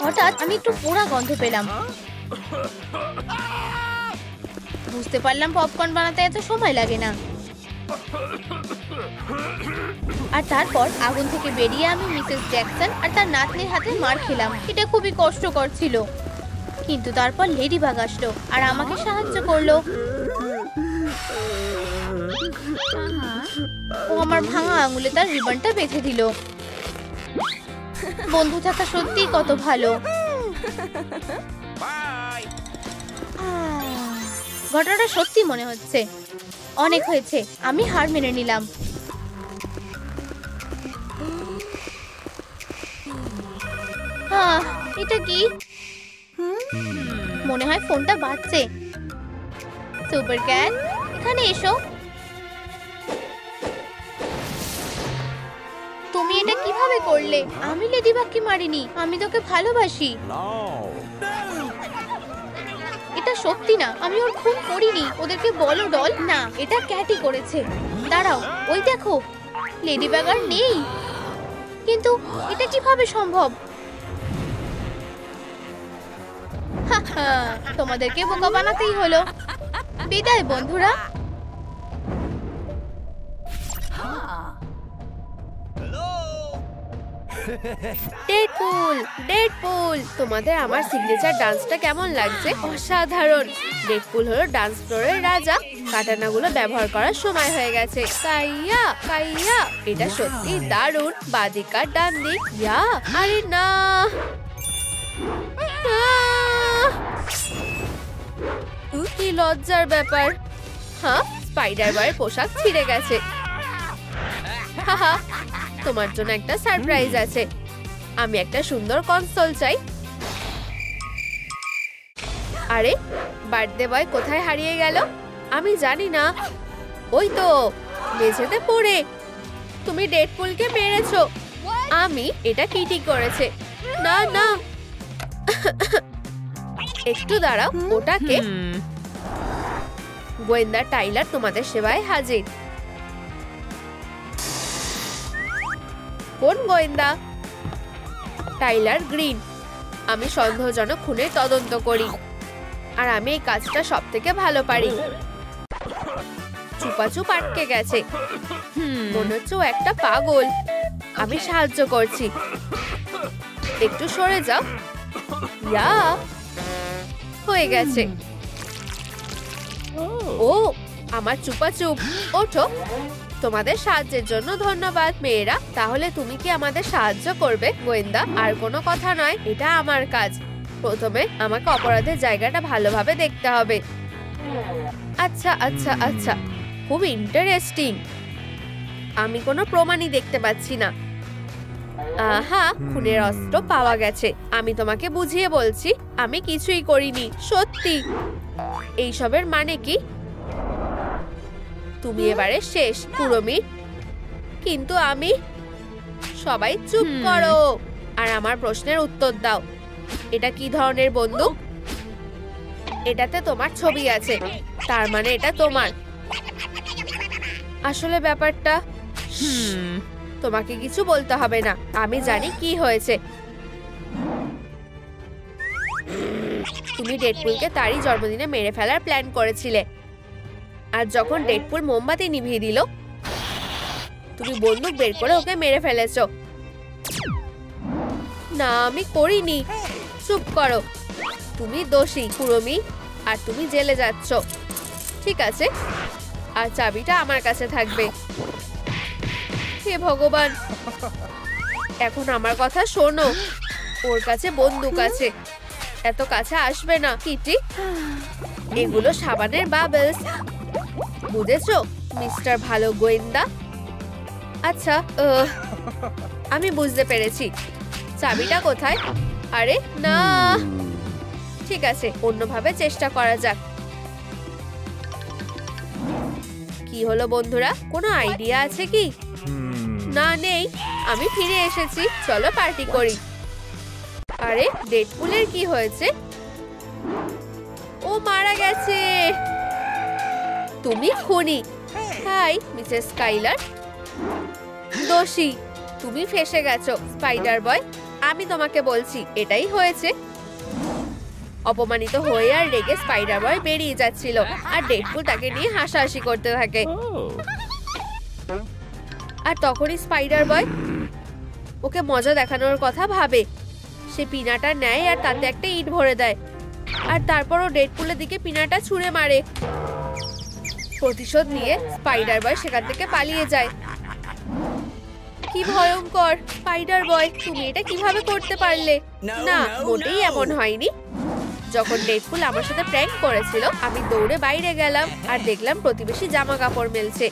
হঠাৎ আমি একটু পোড়া গন্ধ পেলাম। বুঝতে পারলাম পপকর্ন বানাতে এত সময় লাগে না। আর তারপর আগুন থেকে বেরিয়ে আমি মিসেস জ্যাকসন আর তার নাতনির হাতে মার খেলাম। এটা খুবই কষ্টকর ছিল। কিন্তু তারপর লেডিবাগ আসলো আর আমাকে সাহায্য করলো। ও আমার ভাঙা আঙুলে তার রিবনটা বেঁধে দিল। বন্ধু থাকা সত্যিই কত ভালো। ঘটনাটা সত্যি মনে হচ্ছে। অনেক হয়েছে, আমি হার মেনে নিলাম। এটা কি? মনে হয় ফোনটা বাজছে। সুপার ক্যাট, এখানে এসো। তুমি এটা কিভাবে করলে? আমি লেডিবাগকে মারিনি, আমি তোকে ভালোবাসি। এটা সত্যি না, আমি ওর খুন করিনি। ওদেরকে বলো ডল। না, এটা ক্যাটই করেছে। দাঁড়াও, ওই দেখো, লেডিবাগ আর নেই। কিন্তু এটা কিভাবে সম্ভব? তোমাদেরকে বোকা বানাতেই হলো। বিদায় বন্ধুরা। ডেডপুল, ডেডপুল, তোমাদের আমার সিগনেচার ডান্সটা কেমন লাগছে? অসাধারণ। ডেডপুল হলো ডান্স ফ্লোরের রাজা। কাটানাগুলো ব্যবহার করার সময় হয়ে গেছে। কাইয়া কাইয়া, এটা সত্যি দারুণ। বাদিকা ডান দিক। ইয়া, আরে না। লজ্জার ব্যাপার। হ্যাঁ, স্পাইডার বয়ের পোশাক ছিঁড়ে গেছে। হাহা, তোমার জন্য একটা সারপ্রাইজ আছে। আমি একটা সুন্দর কনসোল চাই। আরে, বার্থডে বয় কোথায় হারিয়ে গেল? আমি জানি না। ওই তো মেঝেতে পড়ে। তুমি ডেডপুলকে মেরেছো। আমি এটা কিটি করেছে। না না, একটু দাঁড়াও। ওটাকে গোয়েন্দা টাইলার তোমাদের সেবায় হাজির। কোন গোয়েন্দা? Tyler green. আমি সন্দেহজনক খুনের তদন্ত করি, আর আমি এই কাজটা সব থেকে ভালো পারি। চুপাচুপ আটকে গেছে। মনে হচ্ছে ও একটা পাগল। আমি সাহায্য করছি। একটু সরে যাও। ইয়া, হয়ে গেছে। ও, আমার চুপাচুপ। ওঠো। তোমাদের সাহায্যের জন্য ধন্যবাদ মেয়েরা। তাহলে তুমি কি আমাদের সাহায্য করবে গোয়েন্দা? আর কোনো কথা নয়, এটা আমার কাজ। প্রথমে আমাকে অপরাধের জায়গাটা ভালোভাবে দেখতে হবে। আচ্ছা আচ্ছা আচ্ছা, খুব ইন্টারেস্টিং। আমি কোনো প্রমাণই দেখতে পাচ্ছি না। আহা, খুনের অস্ত্র পাওয়া গেছে। আমি তোমাকে বুঝিয়ে বলছি, আমি কিছুই করিনি। সত্যি। এইসবের মানে কি? তুমি এবারে শেষ, কুরমি। কিন্তু আমি। সবাই চুপ করো আর আমার প্রশ্নের উত্তর দাও। এটা কি ধরনের বন্দুক? এটাতে তোমার ছবি আছে, তার মানে এটা তোমার। আসলে ব্যাপারটা, তোমাকে কিছু বলতে হবে না। আমি জানি কি হয়েছে। তুমি ডেডপুলকে তারই জন্মদিনে মেরে ফেলার প্ল্যান করেছিলে, আর যখন ডেডপুল মোমবাতি নিভিয়ে দিল, তুমি বন্দুক বের করে ওকে মেরে ফেলেছো। না, আমি করিনি। চুপ করো। তুমি দোষী কুরমি, আর তুমি জেলে যাচ্ছ। ঠিক আছে, আর চাবিটা আমার কাছে থাকবে। হে ভগবান, এখন আমার কথা শোনো। ওর কাছে বন্দুক আছে। এত কাছে আসবে না কিটি। এগুলো সাবানের বাবলস। বুঝেছো মিস্টার ভালো গোয়েন্দা? আচ্ছা, আমি বুঝতে পেরেছি। চাবিটা কোথায়? আরে না, ঠিক আছে, অন্যভাবে চেষ্টা করা যাক। কি হলো বন্ধুরা, কোনো আইডিয়া আছে কি? না, নেই। আমি ফিরে এসেছি, চলো পার্টি করি। আরে, ডেডপুলের কি হয়েছে? ও মারা গেছে। তুমি খুনি। Hi Mrs Skyler. দোষী। তুমি ফেঁসে গেছো স্পাইডার বয়। আমি তোমাকে বলছি, এটাই হয়েছে। অপমানিত হয়ে আর রেগে স্পাইডার বয় বেরিয়ে যাচ্ছিল, আর ডেডপুল তাকে নিয়ে হাসাহাসি করতে থাকে। আর তখনই স্পাইডার বয় ওকে মজা দেখানোর কথা ভাবে। সে পিনাটা নেয় আর তাতে একটা ইট ভরে দেয়, আর তারপর ও ডেডপুলের দিকে পিনাটা ছুঁড়ে মারে। প্রতিশোধ নিয়ে স্পাইডার বয় সেখান থেকে পালিয়ে যায়। কি ভয়ঙ্কর! স্পাইডার বয়, তুমি এটা কিভাবে করতে পারলে? না, মোটেই এমন হয়নি। যখন ডেডপুল আমার সাথে প্র্যাঙ্ক করেছিল, আমি দৌড়ে বাইরে গেলাম আর দেখলাম প্রতিবেশী জামা কাপড় মেলছে।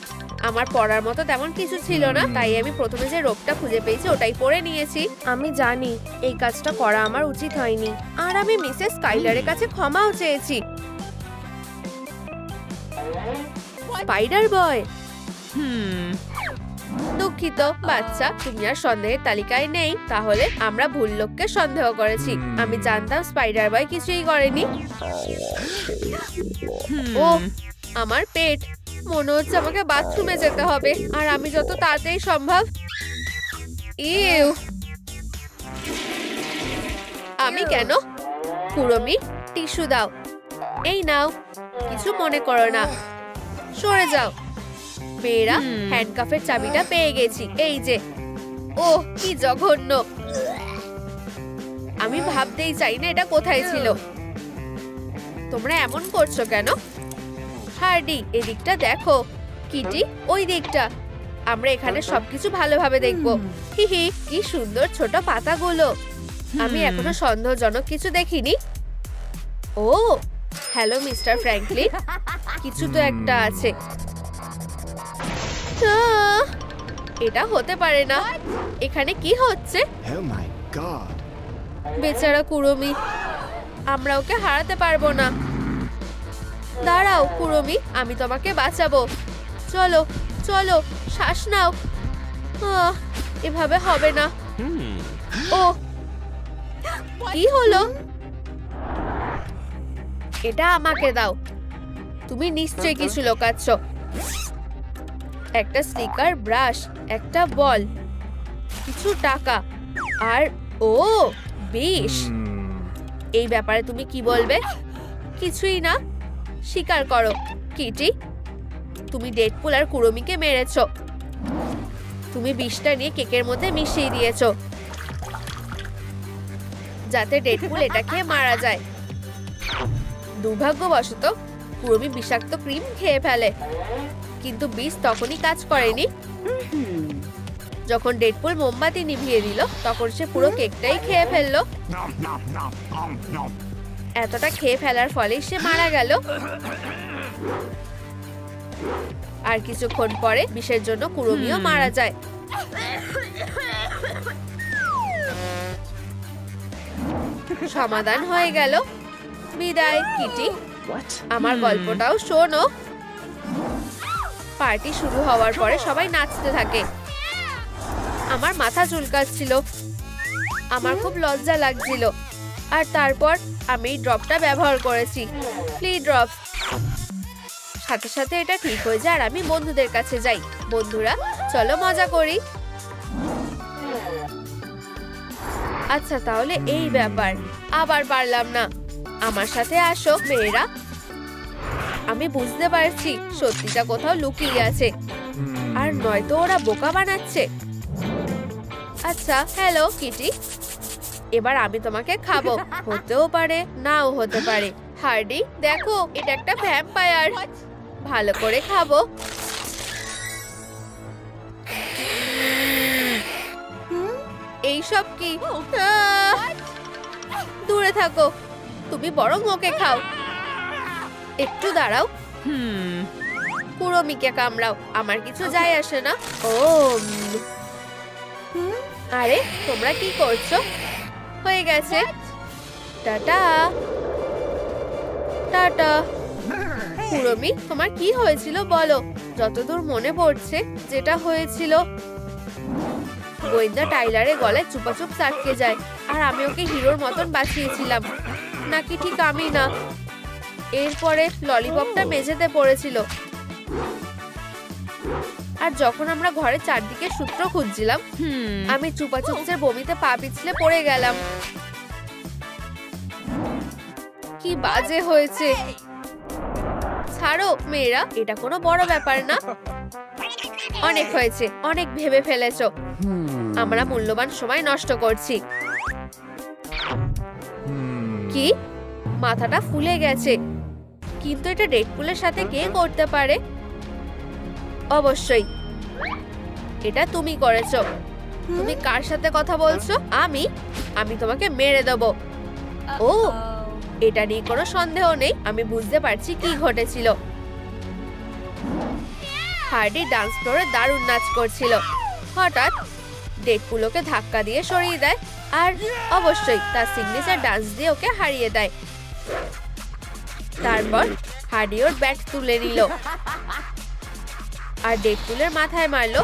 আমার পরার মতো তেমন কিছু ছিল না, তাই আমি প্রথমে যে রোগটা খুঁজে পেয়েছি ওটাই পরে নিয়েছি। আমি জানি এই কাজটা করা আমার উচিত হয়নি, আর আমি মিসেস স্কাইলারের কাছে ক্ষমাও চেয়েছি। স্পাইডার বয়, দুঃখিত বাচ্চা, তুমি আর সন্দেহের তালিকায় নেই। তাহলে আমরা ভুল লোককে সন্দেহ করেছি। আমি জানতাম স্পাইডার বয় কিছুই করেনি। ও, আমার পেট। মনে হচ্ছে আমাকে বাথরুমে যেতে হবে, আর আমি যত তাড়াতাড়ি সম্ভব। ইউ, আমি কেন? কুরমি, টিস্যু দাও। এই নাও, কিছু মনে করো না। সরে যাও। মেয়েরা, হ্যান্ডকাফের চাবিটা পেয়ে গেছি, এই যে। ও, কি জঘন্য! আমি ভাবতেই চাই না এটা কোথায় ছিল। তোমরা এমন করছো কেন? হার্ডি, এদিকটা দেখো। কিটি, ওই দিকটা। আমরা এখানে সবকিছু ভালোভাবে দেখবো। হিহি, কি সুন্দর ছোট পাতাগুলো। আমি এখনো সন্দেহজনক কিছু দেখিনি। ও হ্যালো মিস্টার ফ্র্যাঙ্কলিন, কিছু তো একটা আছে। এটা হতে পারে না। এখানে কি হচ্ছে? বেচারা কুড়মি, আমরা ওকে হারাতে পারবো না। দাঁড়াও কুড়মি, আমি তোমাকে বাঁচাবো। চলো চলো, শ্বাস নাও। এভাবে হবে না। ও কি হলো? এটা আমাকে দাও। তুমি নিশ্চয়ই কিছু লুকাচ্ছ। একটা স্টিকার, ব্রাশ, একটা বল, কিছু টাকা আর বিষ। এই ব্যাপারে তুমি কি বলবে? কিছুই না। স্বীকার করো কিটি, তুমি ডেডপুল আর কুড়মিকে মেরেছো। তুমি বিষটা নিয়ে কেকের মধ্যে মিশিয়ে দিয়েছো যাতে ডেডপুল এটা খেয়ে মারা যায়। দুর্ভাগ্যবশত কুড়মি বিষাক্ত ক্রিম খেয়ে ফেলে, কিন্তু বিষ তখনই কাজ করেনি। যখন ডেডপুল মোমবাতি নিভিয়ে দিল তখন সে পুরো কেকটাই খেয়ে ফেললো। এতটা খেয়ে ফেলার ফলেই সে মারা গেল। আর কিছুক্ষণ পরে বিষের জন্য কুড়মিও মারা যায়। সমাধান হয়ে গেল। বিদায় কিটি, আমার গল্পটাও শোনো। পার্টি শুরু হওয়ার পরে সবাই নাচতে থাকে। আমার মাথা চুলকাচ্ছিল, আমার খুব লজ্জা লাগছিল। আর তারপর আমি ড্রপটা ব্যবহার করেছি, ফ্লি ড্রপ। সাথে সাথে এটা ঠিক হয়ে যায় আর আমি বন্ধুদের কাছে যাই। বন্ধুরা চলো মজা করি। আচ্ছা তাহলে এই ব্যাপার, আবার পারলাম না। আমার সাথে আসো মেয়েরা। আমি বুঝতে পারছি সত্যিটা কোথাও লুকিয়ে আছে, আর নয়তো ওরা বোকা বানাচ্ছে। আচ্ছা হ্যালো কিটি, এবার আমি তোমাকে খাবো। হতেও পারে নাও হতে পারে। হার্ডি দেখো, এটা একটা ভ্যাম্পায়ার। ভালো করে খাবো। এইসব কি? দূরে থাকো, তুমি বরং ওকে খাও। একটু দাঁড়াও, কুড়মিকে কামড়াও, আমার কিছু যায় আসে না। আরে তোমরা কি করছো? হয়ে গেছে। Tata tata. কুড়মি তোমার কি হয়েছিল বলো? যতদূর মনে পড়ছে যেটা হয়েছিল, গোয়েন্দা টাইলারের গলায় চুপাচুপ আটকে যায় আর আমি ওকে হিরোর মতন বাঁচিয়েছিলাম। নাকি ঠিক আমি না? এরপরে ললিপপটা মেঝেতে পড়েছিল, আর যখন আমরা ঘরের চারদিকে সূত্র খুঁজছিলাম আমি চুপাচুপসের বমিতে পা পিছলে পড়ে গেলাম। কি বাজে হয়েছে। ছাড়ো মেয়েরা, এটা কোনো বড় ব্যাপার না। অনেক হয়েছে, অনেক ভেবে ফেলেছো। আমরা মূল্যবান সময় নষ্ট করছি। কি? মাথাটা ফুলে গেছে, কিন্তু এটা ডেডপুলের সাথে কে করতে পারে? অবশ্যই এটা তুমি করেছো। তুমি কার সাথে কথা বলছো? আমি তোমাকে মেরে দেবো। ও, এটা নিয়ে কোনো সন্দেহ নেই। আমি বুঝতে পারছি কি ঘটেছিল। হার্ডি ডান্স ফ্লোরে দারুণ নাচ করছিল। হঠাৎ ডেডপুল ওকে ধাক্কা দিয়ে সরিয়ে দেয় আর অবশ্যই তার সিগনেচার ডান্স দিয়ে ওকে হারিয়ে দেয়। তারপর হার্ডি ওর ব্যাট তুলে নিল আর ডেডপুলের মাথায় মারলো।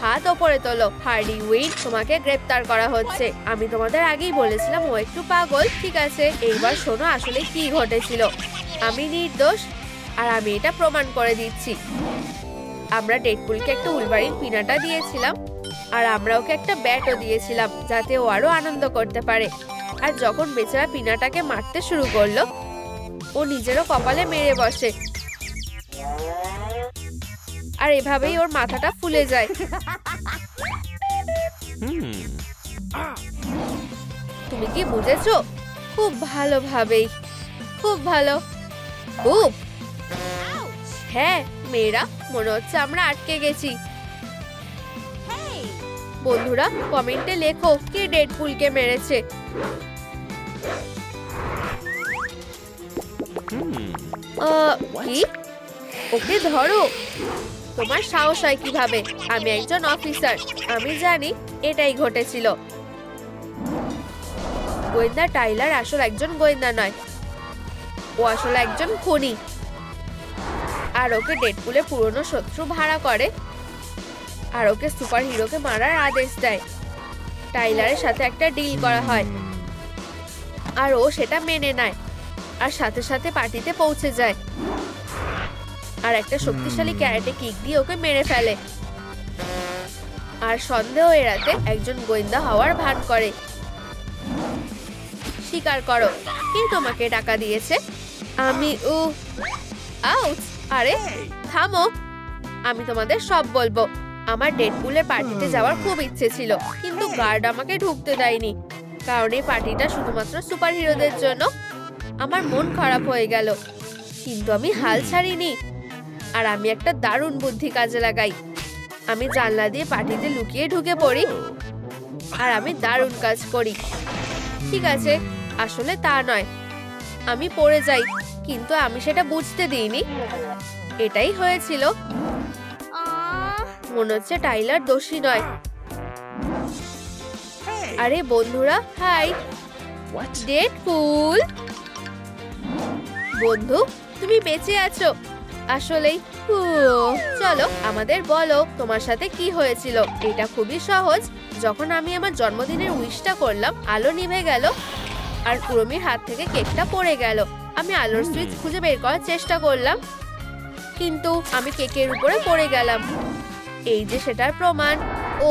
হাত ওপরে তোলো। হার্ডি উইন, তোমাকে গ্রেপ্তার করা হচ্ছে। আমি তোমাদের আগেই বলেছিলাম ও একটু পাগল। ঠিক আছে, এইবার শোনো আসলে কি ঘটেছিল। আমি নির্দোষ আর আমি এটা প্রমাণ করে দিচ্ছি। আমরা ডেডপুলকে একটা উলভারিন পিনাটা দিয়েছিলাম আর আমরা ওকে একটা ব্যাটও দিয়েছিলাম যাতে ও আরো আনন্দ করতে পারে। আর যখন বেচারা পিনাটাকে মারতে শুরু করলো ও নিজেরও কপালে মেরে বসে আর এভাবেই ওর মাথাটা ফুলে যায়। তুমি কি বুঝেছো? খুব ভালোভাবেই। খুব ভালো। খুব। হ্যাঁ মেয়েরা, মনে হচ্ছে আমরা আটকে গেছি। বন্ধুরা কমেন্টে লেখো কে ডেডপুলকে মেরেছে। কি? ওকে ধরো। তোমার সাহস হয় কিভাবে? আমি একজন অফিসার, আমি জানি এটাই ঘটেছিল। গোয়েন্দা টাইলার আসলে একজন গোয়েন্দা নয়, ও আসলে একজন খুনি। আর ওকে ডেডপুলের পুরনো শত্রু ভাড়া করে আর ওকে সুপার হিরোকে মারার আদেশ দেয়। টাইলারের সাথে একটা ডিল করা হয় আর ও সেটা মেনে নেয় আর সাথে সাথে পার্টিতে পৌঁছে যায় আর একটা শক্তিশালী ক্যারাটে কিক দিয়ে ওকে মেরে ফেলে। আর সন্দেহ এড়াতে একজন গোয়েন্দা হওয়ার ভান করে। স্বীকার করো, কে তোমাকে টাকা দিয়েছে? আমি। আউচ! আরে থামো, আমি তোমাদের সব বলবো। আমার ডেডপুলের পার্টিতে যাওয়ার খুব ইচ্ছে ছিল, কিন্তু গার্ড আমাকে ঢুকতে দেয়নি, কারণ এই পার্টিটা শুধুমাত্র সুপার হিরোদের জন্য। আমার মন খারাপ হয়ে গেল, কিন্তু আমি হাল ছাড়িনি। আর আমি একটা দারুণ বুদ্ধি কাজে লাগাই। আমি জানলা দিয়ে পার্টিতে লুকিয়ে ঢুকে পড়ি আর আমি দারুণ কাজ করি। ঠিক আছে, আসলে তা নয়, আমি পড়ে যাই, কিন্তু আমি সেটা বুঝতে দিইনি। এটাই হয়েছিল। মনে হচ্ছে টাইলার দোষী নয়। আরে বন্ধুরা, হাই। ডেডপুল বন্ধু, তুমি বেঁচে আছো? আসলেই? চলো আমাদের বলো তোমার সাথে কি হয়েছিল। এটা খুবই সহজ। যখন আমি আমার জন্মদিনের উইশটা করলাম, আলো নিভে গেল আর কুরমির হাত থেকে কেকটা পড়ে গেল। আমি আলোর সুইচ খুঁজে বের করার চেষ্টা করলাম, কিন্তু আমি কেকের উপরে পড়ে গেলাম। এই যে সেটার প্রমাণ। ও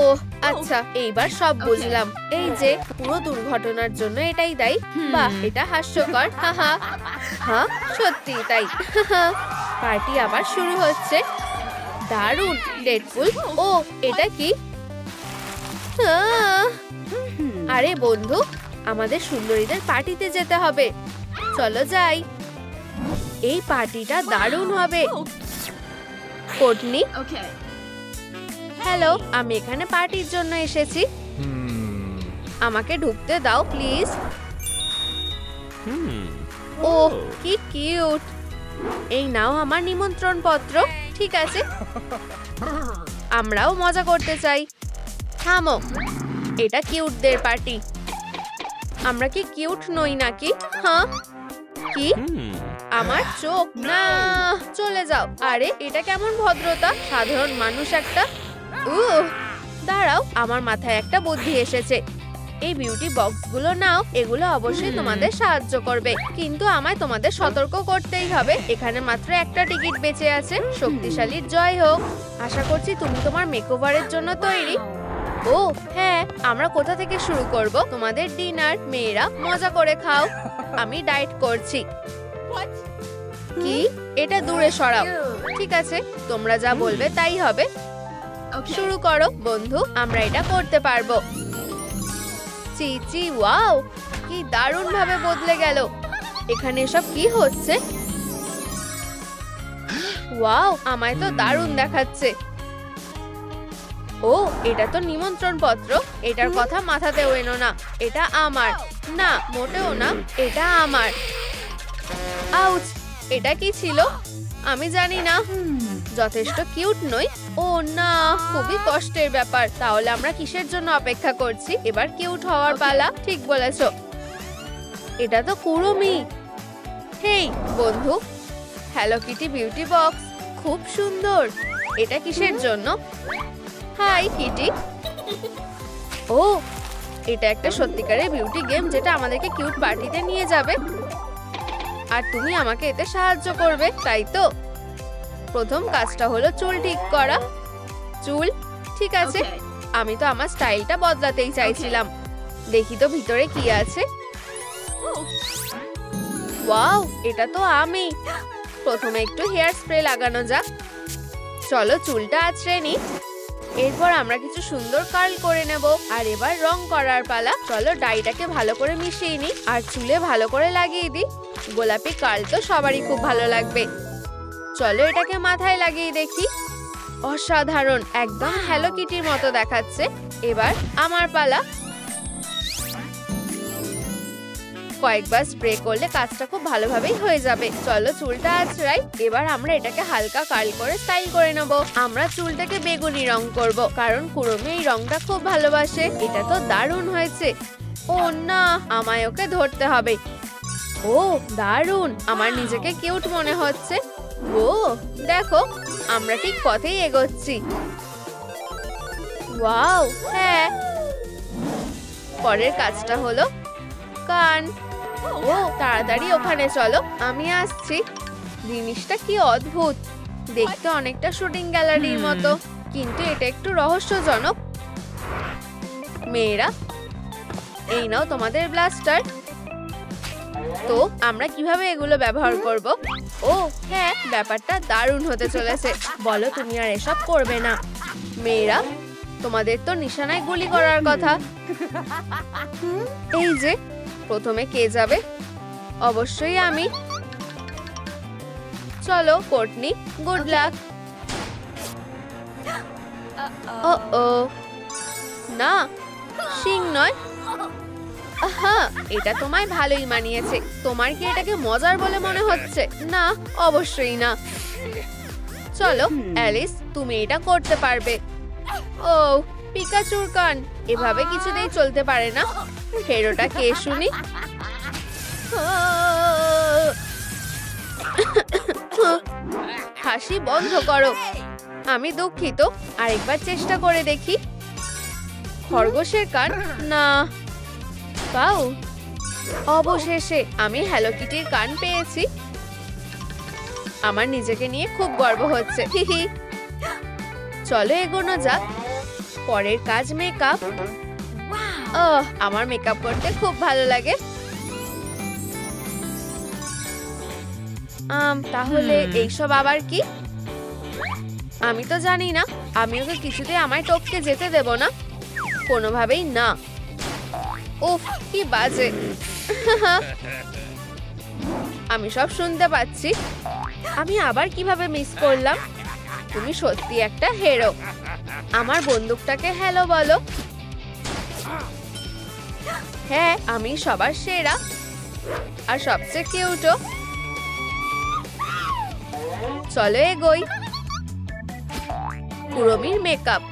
আচ্ছা, এইবার সব বুঝলাম। এই যে পুরো দুর্ঘটনার জন্য এটাই দায়ী। বাহ, এটা হাস্যকর। হাহা। হ্যাঁ, সত্যি তাই। পার্টি আবার শুরু হচ্ছে। দারুণ ডেডপুল। ও এটা কি? আরে বন্ধু, আমাদের সুন্দরীদের পার্টিতে যেতে হবে, চলো যাই। এই পার্টিটা দারুণ হবে। কোটনি, হ্যালো, আমি এখানে পার্টির জন্য এসেছি। আমাকে ঢুকতে দাও প্লিজ। ও কি কিউট। এই নাও আমার নিমন্ত্রণ পত্র। ঠিক আছে, আমরাও মজা করতে চাই। থামো, এটা কিউটদের পার্টি। আমরা কি কিউট নই নাকি? হ্যাঁ। কি? আমার চোখ না, চলে যাও। আরে এটা কেমন ভদ্রতা, সাধারণ মানুষ একটা। দাঁড়াও, আমার মাথায় একটা বুদ্ধি এসেছে। এই বিউটি বক্সগুলো নাও, এগুলো অবশ্যই তোমাদের সাহায্য করবে, কিন্তু আমায় তোমাদের সতর্ক করতেই হবে। এখানে মাত্র একটা টিকিট বেঁচে আছে। শক্তিশালীর জয় হোক। আশা করছি তুমি তোমার মেকওভারের জন্য তৈরি। ও হ্যাঁ, আমরা কোথা থেকে শুরু করব? তোমাদের ডিনার। মেয়েরা মজা করে খাও, আমি ডায়েট করছি। কি? এটা দূরে সরাও। ঠিক আছে, তোমরা যা বলবে তাই হবে। শুরু করো বন্ধু, আমরা এটা করতে পারবো। চিচি, ওয়াও, কি দারুণ ভাবে বদলে গেল। এখানে সব কি হচ্ছে? ওয়াও, আমায় তো দারুণ দেখাচ্ছে। ও এটা তো নিমন্ত্রণ পত্র। এটার কথা মাথাতেও এনো না। এটা আমার না, মোটেও না, এটা আমার। আউচ! এটা কি ছিল? আমি জানি না। যথেষ্ট কিউট নই। ও না, খুবই কষ্টের ব্যাপার। তাহলে আমরা কিসের জন্য অপেক্ষা করছি? এবার কিউট হওয়ার পালা। ঠিক বলেছ, এটা তো কুরুমি। হেই বন্ধু, হ্যালো কিটি বিউটি বক্স, খুব সুন্দর। এটা কিসের জন্য? High Kitty. ও এটা একটা সত্যিকারের বিউটি গেম, যেটা আমাদেরকে কিউট পার্টিতে নিয়ে যাবে। আর তুমি আমাকে এতে সাহায্য করবে, তাই তো? প্রথম কাজটা হলো চুল ঠিক করা। চুল ঠিক আছে, আমি তো আমার স্টাইলটা বদলাতেই চাইছিলাম। দেখি তো ভিতরে কি আছে। ওয়াও, এটা তো আমি। প্রথমে একটু হেয়ার স্প্রে লাগানো যাক। চলো চুলটা আঁচড়ে নি। এরপর আমরা কিছু সুন্দর কার্ল করে নেব। আর এবার রং করার পালা। চলো ডাইটাকে ভালো করে মিশিয়ে নি আর চুলে ভালো করে লাগিয়ে দিই। গোলাপি কার্ল তো সবারই খুব ভালো লাগবে। চলো এটাকে মাথায় লাগিয়ে দেখি। অসাধারণ, একদম হ্যালো কিটির মতো দেখাচ্ছে। এবার আমার পালা। কয়েকবার স্প্রে করলে কাজটা খুব ভালোভাবেই হয়ে যাবে। চলো চুলটা আঁচড়াই। এবার আমরা এটাকে হালকা কার্ল করে স্টাইল করে নেব। আমরা চুলটাকে বেগুনি রং করব, কারণ কুড়মি এই রংটা খুব ভালোবাসে। এটা তো দারুণ হয়েছে। ও না, আমায় ওকে ধরতে হবে। ও দারুণ, আমার নিজেকে কিউট মনে হচ্ছে। ও দেখো, আমরা ঠিক পথেই এগোচ্ছি। ওয়াও, হ্যাঁ। পরের কাজটা হলো কান। ও তাড়াতাড়ি ওখানে চলো, আমি আসছি। জিনিসটা কি অদ্ভুত, দেখতে অনেকটা শুটিং গ্যালারির মতো, কিন্তু এটা একটু রহস্যজনক। মেয়েরা, এই নাও তোমাদের ব্লাস্টার। তো আমরা কিভাবে এগুলো ব্যবহার করব? ও হ্যাঁ, ব্যাপারটা দারুণ হতে চলেছে। বলো তুমি আর এসব করবে না। মেয়েরা, তোমাদের তো নিশানায় গুলি করার কথা। এই যে, প্রথমে কে যাবে? অবশ্যই আমি। চলো কোর্টনি, গুড লাক। ও না, শিং নয়। হ্যাঁ, এটা তোমায় ভালোই মানিয়েছে। তোমার কি এটাকে মজার বলে মনে হচ্ছে? না, অবশ্যই না। চলো অ্যালিস, তুমি এটা করতে পারবে। ও পিকাচুর কান, এভাবে কিছুতেই চলতে পারে না। হেরোটা কে শুনি? হাসি বন্ধ করো। আমি দুঃখিত, আরেকবার চেষ্টা করে দেখি। খরগোশের কান না। পাও, অবশেষে আমি হ্যালো কিটির কান পেয়েছি। আমার নিজেকে নিয়ে খুব গর্ব হচ্ছে। চলো এগোনো যাক। পরের কাজ মেকআপ। আমার মেকআপ করতে খুব ভালো লাগে। তাহলে এইসব আবার কি? আমি তো জানি না। আমি ওকে কিছুতে আমায় টপকে যেতে দেব না, কোনোভাবেই না। উফ, কি বাজে। আমি সব শুনতে পাচ্ছি। আমি আবার কিভাবে মিস করলাম? তুমি সত্যি একটা হিরো। আমার বন্দুকটাকে হ্যালো বলো। হ্যাঁ, আমি সবার সেরা আর সবচেয়ে কিউটও। চলো এগোই। কুড়মির মেকআপ।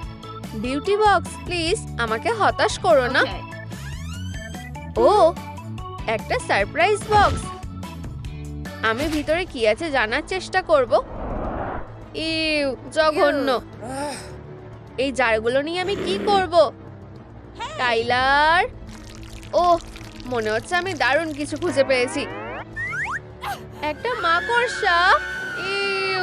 বিউটি বক্স, প্লিজ আমাকে হতাশ করো না। ও, একটা সারপ্রাইজ বক্স। আমি ভিতরে কি আছে জানার চেষ্টা করব। ইউ, জঘন্য। এই জারগুলো নিয়ে আমি কি করব? টাইলার, ও মনে হচ্ছে আমি দারুণ কিছু খুঁজে পেয়েছি। একটা মাকড়সা। ইউ,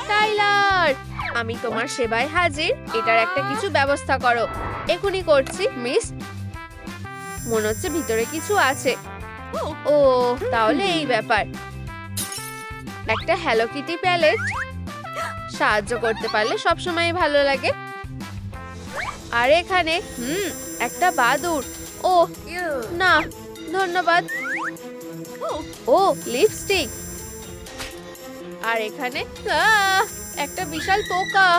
টাইলার, আমি তোমার সেবায় হাজির। এটার একটা কিছু ব্যবস্থা করো। এখনই করছি মিস। মনে হচ্ছে ভিতরে কিছু আছে। ও তাহলে এই ব্যাপার। একটা হ্যালো কিটি প্যালেট। সাহায্য করতে পারলে সবসময় ভালো লাগে। আর এখানে একটা বাদুড়। ও না, ধন্যবাদ। ও লিপস্টিক। আর এখানে একটা বিশাল পোকা।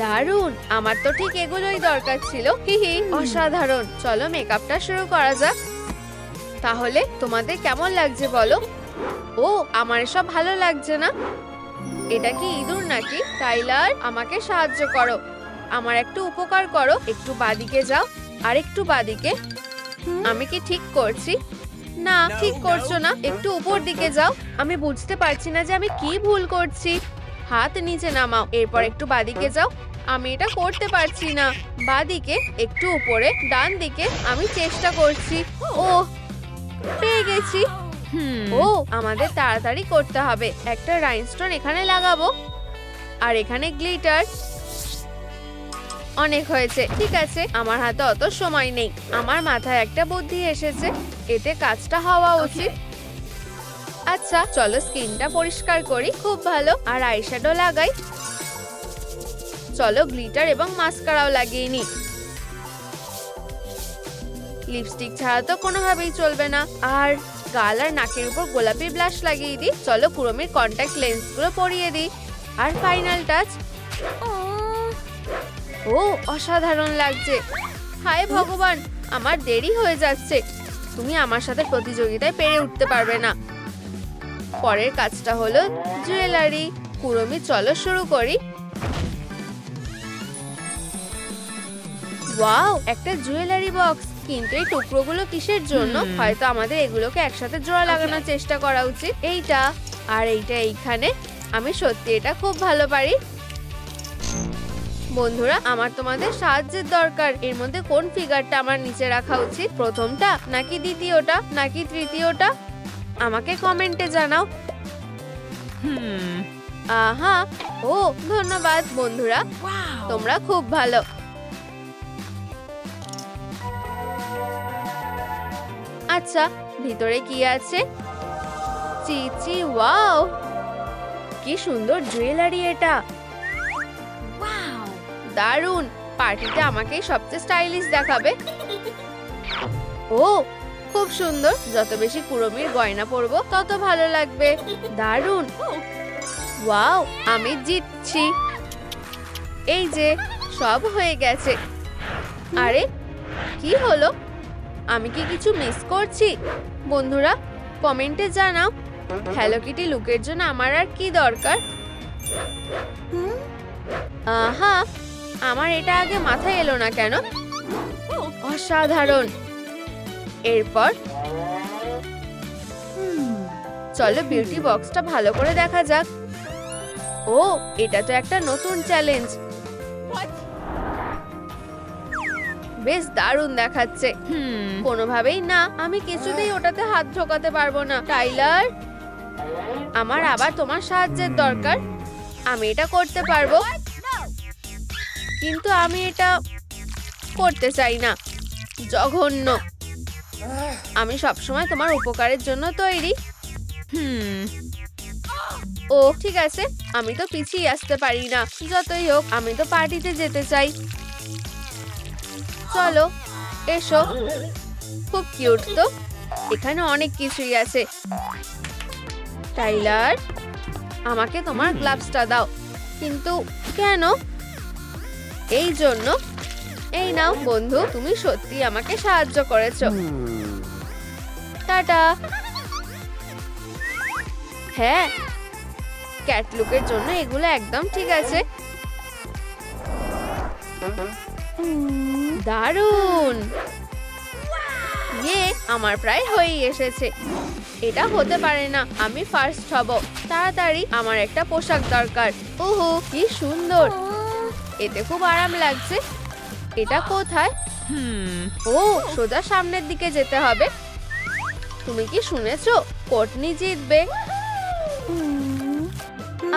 দারুণ, আমার তো ঠিক এগুলোই দরকার ছিল। হিহি, অসাধারণ। চলো মেকআপটা শুরু করা যাক। তাহলে তোমাদের কেমন লাগছে বলো? ও আমার এসব ভালো লাগছে না। এটা কি ইঁদুর নাকি? টাইলার, আমাকে সাহায্য করো। আমার একটু উপকার করো। একটু বাদিকে যাও, আর একটু বাদিকে। আমি কি ঠিক করছি? না, ঠিক করছো না। একটু উপর দিকে যাও। আমি বুঝতে পারছি না যে আমি কি ভুল করছি। হাত নিচে নামাও, এরপর একটু বাদিকে যাও। আমি এটা করতে পারছি না। বাদিকে, একটু উপরে, ডান দিকে। আমি চেষ্টা করছি। ও পেয়ে গেছি। ও আমাদের তাড়াতাড়ি করতে হবে। একটা রাইনস্টোন এখানে লাগাবো, আর এখানে গ্লিটার। অনেক হয়েছে, ঠিক আছে। আমার হাতে অত সময় নেই। আমার মাথায় একটা বুদ্ধি এসেছে। এতে কাজটা হওয়া উচিত। আচ্ছা চলো স্কিনটা পরিষ্কার করি। খুব ভালো। আর আইশ্যাডো লাগাই। চলো গ্লিটার এবং মাস্কারাও লাগিয়ে নি। লিপস্টিক ছাড়া তো কোনোভাবেই চলবে না। আর গাল আর নাকের উপর গোলাপি ব্লাশ লাগিয়ে দিই। চলো কুড়মির কন্ট্যাক্ট লেন্সগুলো পরিয়ে দিই। আর ফাইনাল টাচ। ও অসাধারণ লাগছে। হায় ভগবান, আমার দেরি হয়ে যাচ্ছে। তুমি আমার সাথে প্রতিযোগিতায় পেরে উঠতে পারবে না। পরের কাজটা হলো জুয়েলারি। কুড়মি, চলো শুরু করি। ওয়াও, একটা জুয়েলারি বক্স। কিন্তু এই টুকরোগুলো কিসের জন্য? হয়তো আমাদের এগুলোকে একসাথে জোড়া লাগানোর চেষ্টা করা উচিত। এইটা আর এইটা এইখানে। আমি সত্যি এটা খুব ভালো পারি। বন্ধুরা, আমার তোমাদের সাহায্যের দরকার। এর মধ্যে কোন ফিগারটা আমার নিচে রাখা উচিত? প্রথমটা নাকি দ্বিতীয়টা নাকি তৃতীয়টা? আমাকে কমেন্টে জানাও। আহা, ও ধন্যবাদ বন্ধুরা, তোমরা খুব ভালো। আচ্ছা, ভিতরে কি আছে? চিচি, ওয়াও, কি সুন্দর জুয়েলারি এটা। দারুন, পার্টিতে আমাকেই সবচেয়ে স্টাইলিশ দেখাবে। ও খুব সুন্দর। যত বেশি কুড়মির গয়না পরবো তত ভালো লাগবে। দারুন, ওয়াও, আমি জিতছি। এই যে সব হয়ে গেছে। আরে কি হলো? আমি কি কিছু মিস করছি? বন্ধুরা কমেন্টে জানাও, হ্যালো কিটি লুকের জন্য আমার আর কি দরকার? আহা, আমার এটা আগে মাথায় এলো না কেন? অসাধারণ। এরপর চলো বিউটি বক্সটা ভালো করে দেখা যাক। ও, এটা তো একটা নতুন চ্যালেঞ্জ। বেশ দারুণ দেখাচ্ছে। কোনোভাবেই না, আমি কিছুতেই ওটাতে হাত ঢোকাতে পারবো না। টাইলার, আমার আবার তোমার সাহায্যের দরকার। আমি এটা করতে পারবো, কিন্তু আমি এটা করতে চাই না। জঘন্য। আমি সবসময় তোমার উপকারের জন্য তৈরি। ও ঠিক আছে, আমি তো পিছিয়ে আসতে পারি না। যতই হোক, আমি তো পার্টিতে যেতে চাই। চলো এসো। খুব কিউট তো। এখানে অনেক কিছুই আছে। টাইলার, আমাকে তোমার গ্লাভসটা দাও। কিন্তু কেন? এই জন্য। এই নাও বন্ধু, তুমি সত্যি আমাকে সাহায্য করেছো। টাটা। হ্যাঁ, ক্যাটলুকের জন্য এগুলো একদম ঠিক আছে। দারুণ। আমার প্রায় হয়েই এসেছে। এটা হতে পারে না, আমি ফার্স্ট হব। তাড়াতাড়ি, আমার একটা পোশাক দরকার। ওহো, কি সুন্দর। এতে খুব আরাম লাগছে। এটা কোথায়? ও, সোজা সামনের দিকে যেতে হবে। তুমি কি শুনেছো? কোটনি জিতবে।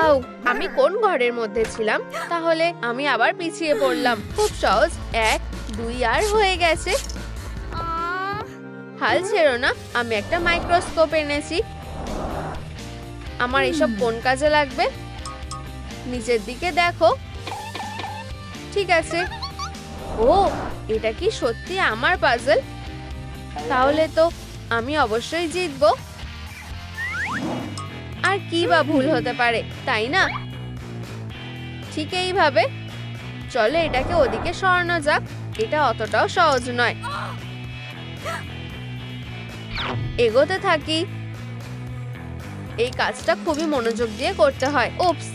আউ, আমি কোন ঘরের মধ্যে ছিলাম? তাহলে আমি আবার পিছিয়ে পড়লাম। খুব সহজ, 1, 2 আর হয়ে গেছে। হাল ছেড়ো না, আমি একটা মাইক্রোস্কোপ এনেছি। আমার এসব কোন কাজে লাগবে? নিচের দিকে দেখো। ঠিক আছে। ও, এটা কি সত্যি আমার পাজল? তাহলে তো আমি অবশ্যই জিতবো। আর কি বা ভুল হতে পারে, তাই না? ঠিক এইভাবে। চলো এটাকে ওদিকে সরানো যাক। এটা অতটাও সহজ নয়। এগোতে থাকি। এই কাজটা খুবই মনোযোগ দিয়ে করতে হয়। উপস,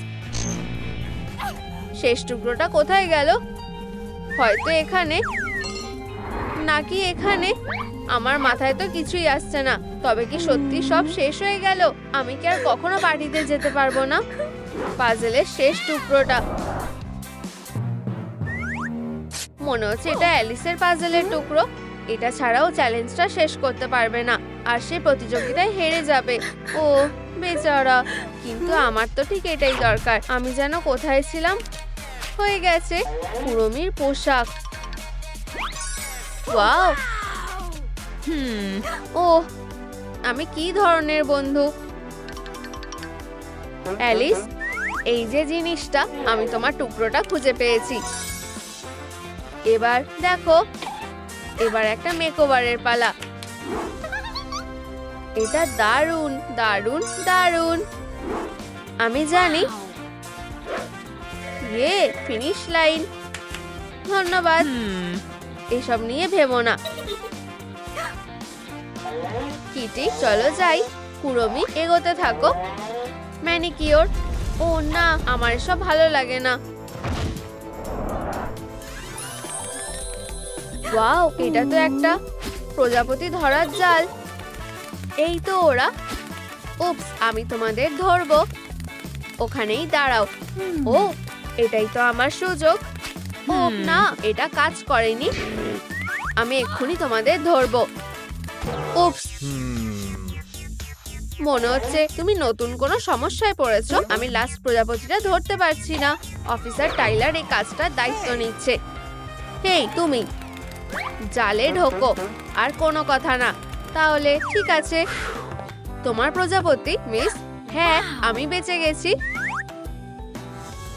শেষ টুকরোটা কোথায় গেল? হয়তো এখানে, নাকি এখানে। আমার মাথায় তো কিছুই আসছে না। তবে কি সত্যি সব শেষ হয়ে গেল? আমি কি আর কখনো পার্টিতে যেতে পারবো না? পাজলের শেষ টুকরোটা। মনে হচ্ছে এটা অ্যালিসের পাজলের টুকরো। এটা ছাড়াও চ্যালেঞ্জটা শেষ করতে পারবে না, আর সে প্রতিযোগিতায় হেরে যাবে। ও বেচারা। কিন্তু আমার তো ঠিক এটাই দরকার। আমি যেন কোথায় ছিলাম? হয়ে গেছে, কুড়মির পোশাক। ওয়াও। ও, আমি কি ধরনের বন্ধু? অ্যালিস, এই যে জিনিসটা, আমি তোমার টুকরোটা খুঁজে পেয়েছি। এবার দেখো, এবার একটা মেকওভারের পালা। এটা দারুণ দারুণ দারুণ। আমি জানি। Finish line. ধন্যবাদ। এসব নিয়ে ভেবো না। কিটি চলো যাই। কুড়মি এগোতে থাকো। ম্যানিকিওর। ও না, আমার এসব ভালো লাগে না। ওয়াও, এটা তো একটা প্রজাপতি ধরার জাল। এই তো ওরা। উপস, আমি তোমাদের ধরবো। ওখানেই দাঁড়াও। ও, এটাই তো আমার সুযোগ। ও না, এটা কাজ করেনি। আমি এক্ষুনি তোমাদের ধরবো। উপস, মনে হচ্ছে তুমি নতুন কোনো সমস্যায় পড়েছো। আমি লাস্ট প্রজাপতিটা ধরতে পারছি না। অফিসার টাইলার এই কাজটার দায়িত্ব নিচ্ছে। হেই তুমি, জালে ঢোকো। আর কোনো কথা না। তাহলে ঠিক আছে। তোমার প্রজাপতি মিস। হ্যাঁ, আমি বেঁচে গেছি।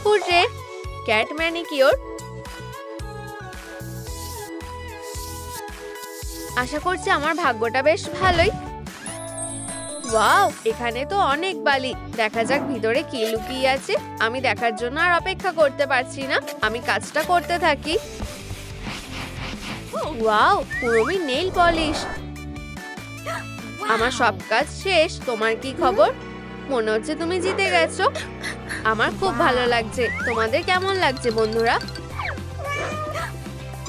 Hurray, cat manicure. আশা করছি আমার ভাগ্যটা বেশ ভালোই। ওয়াও, এখানে তো অনেক বালি। দেখা যাক ভিতরে কি লুকিয়ে আছে। আমি দেখার জন্য আর অপেক্ষা করতে পারছি না। আমি কাজটা করতে থাকি। ওয়াও, কুড়মি নেইল পলিশ। আমার সব কাজ শেষ। তোমার কি খবর? মনে হচ্ছে তুমি জিতে গেছো। আমার খুব ভালো লাগছে। তোমাদের কেমন লাগছে বন্ধুরা?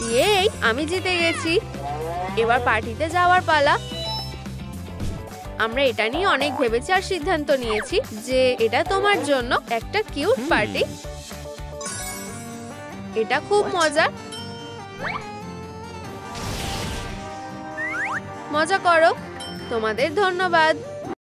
এই, আমি জিতে গেছি। এবার পার্টিতে যাওয়ার পালা। আমরা এটা নিয়ে অনেক ভেবেছি আর সিদ্ধান্ত নিয়েছি যে এটা তোমার জন্য একটা কিউট পার্টি। এটা খুব মজার। মজা করো। তোমাদের ধন্যবাদ।